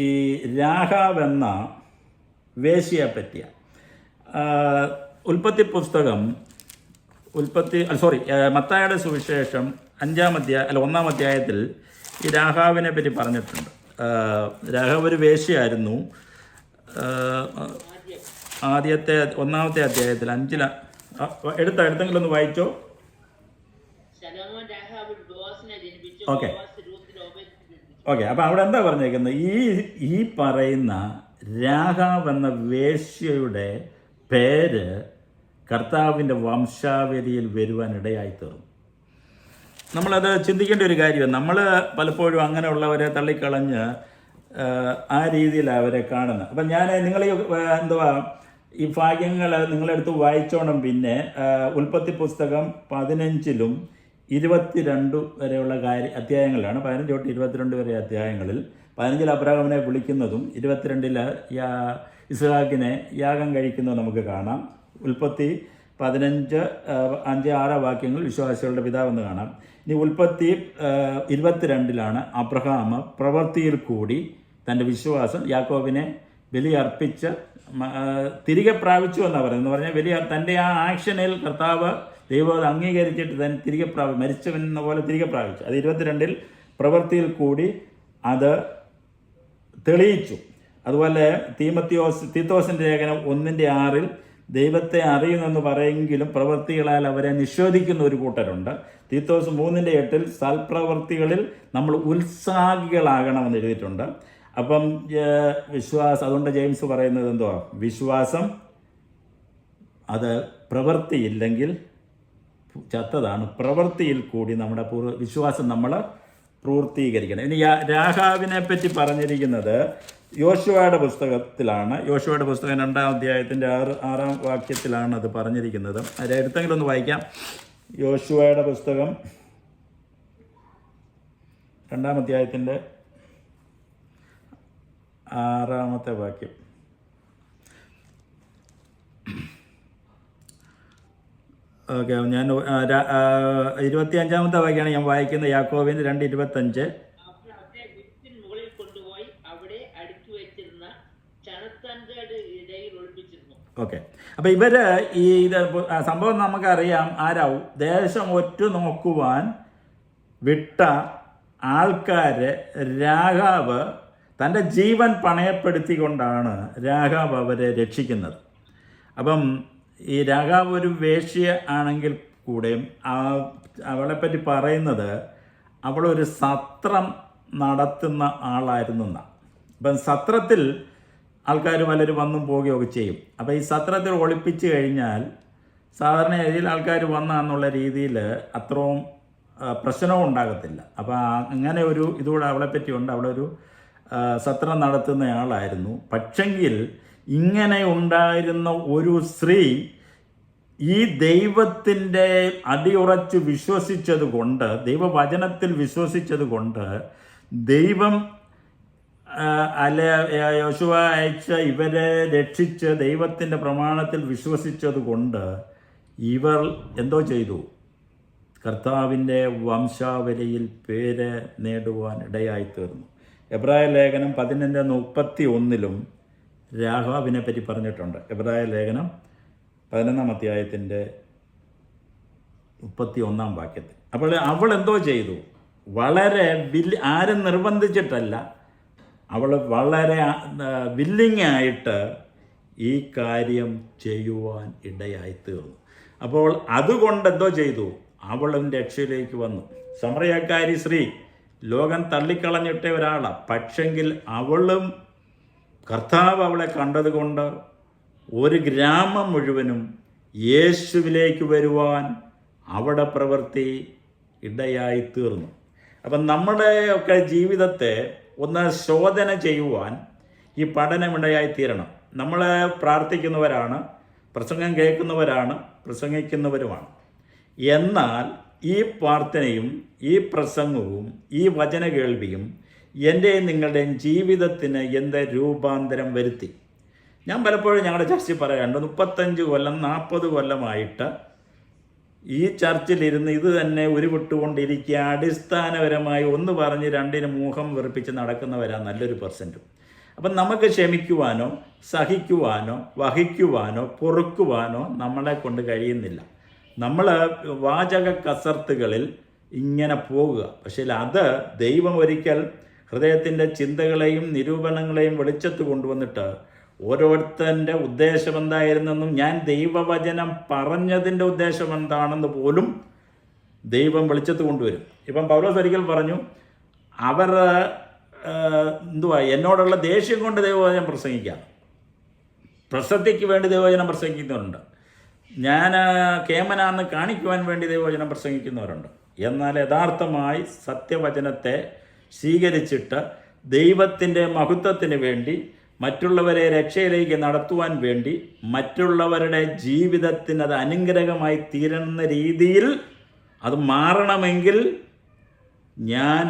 A: ഈ രാഹാവ് എന്ന വേശ്യയെ പറ്റിയ മത്തായിയുടെ സുവിശേഷം 1-ാം അധ്യായത്തിൽ ഈ രാഹാവിനെ പറ്റി പറഞ്ഞിട്ടുണ്ട്. രാഹാവ് ഒരു വേശ്യയായിരുന്നു. ആദ്യത്തെ 1-ാമത്തെ അധ്യായത്തിൽ 5 എടുത്തെങ്കിലും ഒന്ന് വായിച്ചോ. ഓക്കെ അപ്പം അവിടെ എന്താ പറഞ്ഞേക്കുന്നത്, ഈ പറയുന്ന രാഹാവ് എന്ന വേശ്യയുടെ പേര് കർത്താവിൻ്റെ വംശാവലിയിൽ വരുവാനിടയായി തീർന്നു. നമ്മളത് ചിന്തിക്കേണ്ട ഒരു കാര്യമാണ്. നമ്മൾ പലപ്പോഴും അങ്ങനെയുള്ളവരെ തള്ളിക്കളഞ്ഞ് ആ രീതിയിലാണ് അവരെ കാണുന്നത്. അപ്പം ഞാൻ നിങ്ങൾ ഈ ഭാഗ്യങ്ങൾ നിങ്ങളെടുത്ത് വായിച്ചോണം. പിന്നെ ഉൽപ്പത്തി പുസ്തകം 15-ലും 22 വരെയുള്ള അധ്യായങ്ങളിലാണ്. 15-22 വരെ അധ്യായങ്ങളിൽ 15-ൽ അബ്രഹാമിനെ വിളിക്കുന്നതും 22-ൽ ഇസ്ഹാക്കിനെ യാഗം കഴിക്കുന്നതും നമുക്ക് കാണാം. ഉൽപ്പത്തി 15-5-6 വാക്യങ്ങൾ വിശ്വാസികളുടെ പിതാവെന്ന് കാണാം. ഇനി ഉൽപ്പത്തി 22-ലാണ് അബ്രഹാം പ്രവൃത്തിയിൽ കൂടി തൻ്റെ വിശ്വാസം യാക്കോബിനെ ബലിയർപ്പിച്ച് തിരികെ പ്രാപിച്ചു എന്നാണ് പറയുന്നത്. പറഞ്ഞാൽ തൻ്റെ ആ ആക്ഷനിൽ കർത്താവ് ദൈവം അത് അംഗീകരിച്ചിട്ട് തന്നെ തിരികെ മരിച്ചവനെന്ന പോലെ തിരികെ പ്രാപിച്ചു. അത് 22-ൽ പ്രവൃത്തിയിൽ കൂടി അത് തെളിയിച്ചു. അതുപോലെ തീത്തോസിൻ്റെ ലേഖനം 1-6 ദൈവത്തെ അറിയുന്നെന്ന് പറയെങ്കിലും പ്രവൃത്തികളാൽ അവരെ നിഷേധിക്കുന്ന ഒരു കൂട്ടരുണ്ട്. തീത്തോസ് 3-8 സൽപ്രവൃത്തികളിൽ നമ്മൾ ഉത്സാഹികളാകണമെന്ന് എഴുതിയിട്ടുണ്ട്. അപ്പം അതുകൊണ്ട് ജെയിംസ് പറയുന്നത് എന്തുവാ, വിശ്വാസം അത് പ്രവൃത്തിയില്ലെങ്കിൽ ചത്തതാണ്. പ്രവൃത്തിയിൽ കൂടി നമ്മുടെ വിശ്വാസം നമ്മൾ പൂർത്തീകരിക്കണം. ഇനി രാഹാവിനെ പറ്റി പറഞ്ഞിരിക്കുന്നത് യോശുവയുടെ പുസ്തകത്തിലാണ്. യോശുവയുടെ പുസ്തകം 2-ാം അധ്യായത്തിൻ്റെ 6-ാം വാക്യത്തിലാണ് അത് പറഞ്ഞിരിക്കുന്നത്. അതിൽ എടുത്തെങ്കിലും ഒന്ന് വായിക്കാം. യോശുവയുടെ പുസ്തകം 2-ാം അധ്യായത്തിൻ്റെ 6-ാമത്തെ വാക്യം. ഓക്കെ, ഞാൻ 25-ാമത്തെ വാക്യമാണ് ഞാൻ വായിക്കുന്നത്. യാക്കോബിൻ്റെ 2:25.
B: അവർ അവരെ വിത്തിൻ മുകളിൽ കൊണ്ടുപോയി അവിടെ അടുക്കി വെച്ചിരുന്ന ചണത്തന്റെ ഇടയിൽ ഒളിപ്പിച്ചിരുന്നു.
A: ഓക്കെ, അപ്പോൾ ഇവർ ഈ സംഭവം നമുക്കറിയാം. ആരാവും? ദേശം ഒറ്റ നോക്കുവാൻ വിട്ട ആൾക്കാരെ രാഹാബ് തൻ്റെ ജീവൻ പണയപ്പെടുത്തിക്കൊണ്ടാണ് രാഹാബ് അവരെ രക്ഷിക്കുന്നത്. അപ്പം ഈ രാഹാബ് ഒരു വേശ്യ ആണെങ്കിൽ കൂടെയും അവളെപ്പറ്റി പറയുന്നത് അവളൊരു സത്രം നടത്തുന്ന ആളായിരുന്നു എന്നാണ്. അപ്പം സത്രത്തിൽ ആൾക്കാർ പലരും വന്നും പോവുകയൊക്കെ ചെയ്യും. അപ്പോൾ ഈ സത്രത്തിൽ ഒളിപ്പിച്ച് കഴിഞ്ഞാൽ സാധാരണ രീതിയിൽ ആൾക്കാർ വന്നാന്നുള്ള രീതിയിൽ അത്രയും പ്രശ്നവും ഉണ്ടാകത്തില്ല. അപ്പോൾ അങ്ങനെ ഒരു ഇതുകൂടെ അവളെപ്പറ്റിയുണ്ട്. അവളൊരു സത്രം നടത്തുന്നയാളായിരുന്നു. പക്ഷെങ്കിൽ ഇങ്ങനെ ഉണ്ടായിരുന്ന ഒരു സ്ത്രീ ഈ ദൈവത്തിൻ്റെ അടിയുറച്ച് വിശ്വസിച്ചത് കൊണ്ട്, ദൈവവചനത്തിൽ വിശ്വസിച്ചത് കൊണ്ട്, ദൈവം യോശുവ അയച്ച ഇവരെ രക്ഷിച്ച് ദൈവത്തിൻ്റെ പ്രമാണത്തിൽ വിശ്വസിച്ചത് കൊണ്ട് ഇവർ എന്തോ ചെയ്തു? കർത്താവിൻ്റെ വംശാവലിയിൽ പേര് നേടുവാൻ ഇടയായിത്തീർന്നു. എബ്രായ ലേഖനം 11:31 രാഹാബിനെ പറ്റി പറഞ്ഞിട്ടുണ്ട്. എബ്രായ ലേഖനം 11-ാം അധ്യായത്തിൻ്റെ 31-ാം വാക്യത്തിൽ. അപ്പോൾ അവൾ എന്തോ ചെയ്തു? വളരെ ആരും നിർബന്ധിച്ചിട്ടല്ല, അവൾ വളരെ വില്ലിങ് ആയിട്ട് ഈ കാര്യം ചെയ്യുവാൻ ഇടയായിത്തീർന്നു. അപ്പോൾ അതുകൊണ്ട് എന്തോ ചെയ്തു? അവളും രക്ഷയിലേക്ക് വന്നു. സമറിയക്കാരി സ്ത്രീ ലോകം തള്ളിക്കളഞ്ഞിട്ട ഒരാളാണ്. പക്ഷെങ്കിൽ അവളും കർത്താവ് അവളെ കണ്ടതുകൊണ്ട് ഒരു ഗ്രാമം മുഴുവനും യേശുവിലേക്ക് വരുവാൻ അവിടെ പ്രവൃത്തി ഇടയായിത്തീർന്നു. അപ്പം നമ്മുടെ ഒക്കെ ജീവിതത്തെ ഒന്ന് ശോധന ചെയ്യുവാൻ ഈ പഠനം ഇടയായിത്തീരണം. നമ്മൾ പ്രാർത്ഥിക്കുന്നവരാണ്, പ്രസംഗം കേൾക്കുന്നവരാണ്, പ്രസംഗിക്കുന്നവരുമാണ്. എന്നാൽ ഈ പ്രാർത്ഥനയും ഈ പ്രസംഗവും ഈ വചന കേൾവിയും എൻ്റെയും നിങ്ങളുടെയും ജീവിതത്തിന് എന്ത് രൂപാന്തരം വരുത്തി? ഞാൻ പലപ്പോഴും ഞങ്ങളുടെ ചർച്ചിൽ പറയാറുണ്ട്, 35 കൊല്ലം 40 കൊല്ലമായിട്ട് ഈ ചർച്ചിലിരുന്ന് ഇത് തന്നെ ഉരുവിട്ടുകൊണ്ടിരിക്കുക. അടിസ്ഥാനപരമായി ഒന്ന് പറഞ്ഞ് രണ്ടിന് മുഖം വെറുപ്പിച്ച് നടക്കുന്നവരാണ് നല്ലൊരു പെർസെൻറ്റും. അപ്പം നമുക്ക് ക്ഷമിക്കുവാനോ സഹിക്കുവാനോ വഹിക്കുവാനോ പൊറുക്കുവാനോ നമ്മളെ കൊണ്ട് കഴിയുന്നില്ല. നമ്മൾ വാചക കസർത്തുകളിൽ ഇങ്ങനെ പോകുക. പക്ഷേ അത് ദൈവം ഒരിക്കൽ ഹൃദയത്തിൻ്റെ ചിന്തകളെയും നിരൂപണങ്ങളെയും വെളിച്ചത്ത് കൊണ്ടുവന്നിട്ട് ഓരോരുത്തൻ്റെ ഉദ്ദേശം എന്തായിരുന്നെന്നും ഞാൻ ദൈവവചനം പറഞ്ഞതിൻ്റെ ഉദ്ദേശം എന്താണെന്ന് പോലും ദൈവം വെളിച്ചത്ത് കൊണ്ടുവരും. ഇപ്പം പൗലോസ് ഒരിക്കൽ പറഞ്ഞു, അവർ എന്നോടുള്ള ദേഷ്യം കൊണ്ട് ദൈവവചനം പ്രസംഗിക്കാം, പ്രസക്തിക്ക് വേണ്ടി ദൈവവചനം പ്രസംഗിക്കുന്നവരുണ്ട്, ഞാൻ കേമനാന്ന് കാണിക്കുവാൻ വേണ്ടി ദൈവവചനം പ്രസംഗിക്കുന്നവരുണ്ട്. എന്നാൽ യഥാർത്ഥമായി സത്യവചനത്തെ സ്വീകരിച്ചിട്ട് ദൈവത്തിൻ്റെ മഹത്വത്തിന് വേണ്ടി, മറ്റുള്ളവരെ രക്ഷയിലേക്ക് നടത്തുവാൻ വേണ്ടി, മറ്റുള്ളവരുടെ ജീവിതത്തിന് അത് അനുഗ്രഹമായി തീരുന്ന രീതിയിൽ അത് മാറണമെങ്കിൽ ഞാൻ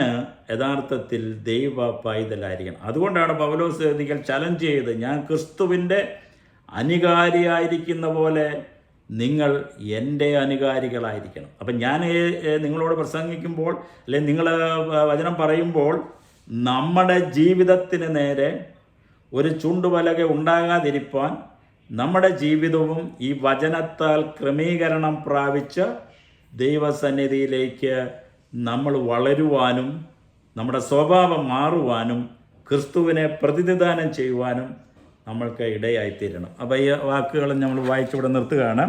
A: യഥാർത്ഥത്തിൽ ദൈവ പൈതലായിരിക്കണം. അതുകൊണ്ടാണ് പൗലോസ് ഒരിക്കൽ ചലഞ്ച് ചെയ്ത്, ഞാൻ ക്രിസ്തുവിൻ്റെ അനുകാരിയായിരിക്കുന്ന പോലെ നിങ്ങൾ എൻ്റെ അനുകാരികളായിരിക്കണം. അപ്പം ഞാൻ നിങ്ങളോട് പ്രസംഗിക്കുമ്പോൾ അല്ലെങ്കിൽ നിങ്ങൾ വചനം പറയുമ്പോൾ നമ്മുടെ ജീവിതത്തിന് നേരെ ഒരു ചുണ്ടുപലക ഉണ്ടാകാതിരിപ്പാൻ നമ്മുടെ ജീവിതവും ഈ വചനത്താൽ ക്രമീകരണം പ്രാപിച്ച് ദൈവസന്നിധിയിലേക്ക് നമ്മൾ വളരുവാനും നമ്മുടെ സ്വഭാവം മാറുവാനും ക്രിസ്തുവിനെ പ്രതിനിധാനം ചെയ്യുവാനും നമ്മൾക്ക് ഇടയായിത്തീരണം. അപ്പോൾ ഈ വാക്കുകൾ നമ്മൾ വായിച്ചിവിടെ നിർത്തുകയാണ്.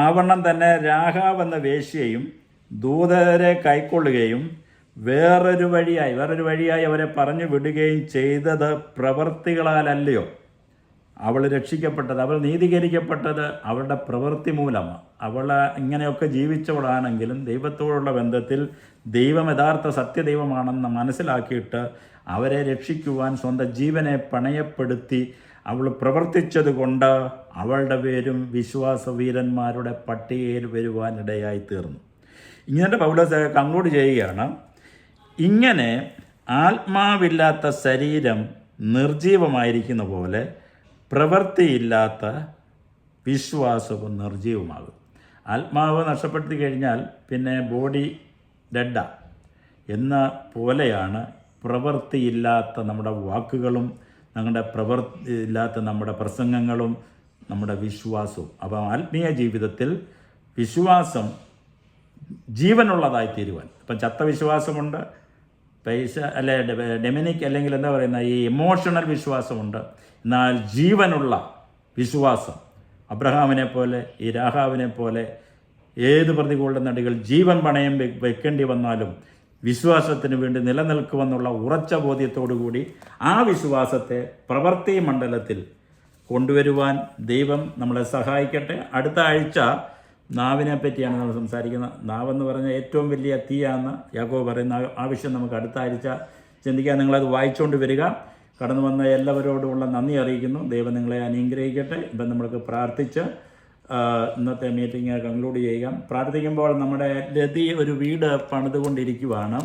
A: ആവണ്ണം തന്നെ രാഹാബ് എന്ന വേശ്യയും ദൂതരെ കൈക്കൊള്ളുകയും വേറൊരു വഴിയായി അവരെ പറഞ്ഞു വിടുകയും ചെയ്തത് പ്രവൃത്തികളാലല്ലയോ അവൾ രക്ഷിക്കപ്പെട്ടത്? അവൾ നീതീകരിക്കപ്പെട്ടത് അവളുടെ പ്രവൃത്തി മൂലമാണ്. അവൾ ഇങ്ങനെയൊക്കെ ജീവിച്ചവളാണെങ്കിലും ദൈവത്തോടുള്ള ബന്ധത്തിൽ ദൈവം യഥാർത്ഥ സത്യദൈവമാണെന്ന് മനസ്സിലാക്കിയിട്ട് അവരെ രക്ഷിക്കുവാൻ സ്വന്തം ജീവനെ പണയപ്പെടുത്തി അവൾ പ്രവർത്തിച്ചത് കൊണ്ട് അവളുടെ പേരും വിശ്വാസവീരന്മാരുടെ പട്ടികയിൽ വരുവാനിടയായി തീർന്നു. ഇങ്ങനെ പൗലോസ് കൺക്ലൂഡ് ചെയ്യുകയാണ്, ഇങ്ങനെ ആത്മാവില്ലാത്ത ശരീരം നിർജീവമായിരിക്കുന്ന പോലെ പ്രവൃത്തിയില്ലാത്ത വിശ്വാസവും നിർജീവമാകും. ആത്മാവ് നഷ്ടപ്പെടുത്തി കഴിഞ്ഞാൽ പിന്നെ ബോഡി ഡെഡാ എന്ന പോലെയാണ് പ്രവൃത്തിയില്ലാത്ത നമ്മുടെ വാക്കുകളും നമ്മുടെ പ്രവൃത്തിയില്ലാത്ത നമ്മുടെ പ്രസംഗങ്ങളും നമ്മുടെ വിശ്വാസവും. അപ്പം ആത്മീയ ജീവിതത്തിൽ വിശ്വാസം ജീവനുള്ളതായി തീരുവാൻ, ഇപ്പം ചത്ത വിശ്വാസമുണ്ട്, പൈസ അല്ലെ ഡെമിനിക് അല്ലെങ്കിൽ എന്താ പറയുന്ന ഈ ഇമോഷണൽ വിശ്വാസമുണ്ട്. എന്നാൽ ജീവനുള്ള വിശ്വാസം അബ്രഹാമിനെ പോലെ ഈ രാഹാവിനെ പോലെ ഏത് പ്രതികൂല നടികൾ ജീവൻ പണയം വെക്കേണ്ടി വന്നാലും വിശ്വാസത്തിന് വേണ്ടി നിലനിൽക്കുമെന്നുള്ള ഉറച്ച ബോധ്യത്തോടു കൂടി ആ വിശ്വാസത്തെ പ്രവൃത്തി മണ്ഡലത്തിൽ കൊണ്ടുവരുവാൻ ദൈവം നമ്മളെ സഹായിക്കട്ടെ. അടുത്ത ആഴ്ച നാവിനെ പറ്റിയാണ് നമ്മൾ സംസാരിക്കുന്നത്. നാവെന്ന് പറഞ്ഞാൽ ഏറ്റവും വലിയ തീയാണെന്ന് യാക്കോബ് പറയുന്ന ആ വിഷയം നമുക്ക് അടുത്ത ആഴ്ച ചിന്തിക്കാൻ. നിങ്ങളത് വായിച്ചുകൊണ്ട് വരിക. കടന്നു വന്ന എല്ലാവരോടുമുള്ള നന്ദി അറിയിക്കുന്നു. ദൈവം നിങ്ങളെ അനുഗ്രഹിക്കട്ടെ. ഇപ്പം നമ്മൾക്ക് പ്രാർത്ഥിച്ച് ഇന്നത്തെ മീറ്റിംഗ് കൺക്ലൂഡ് ചെയ്യുക. പ്രാർത്ഥിക്കുമ്പോൾ നമ്മുടെ ലതി ഒരു വീട് പണിതുകൊണ്ടിരിക്കുവാണ്.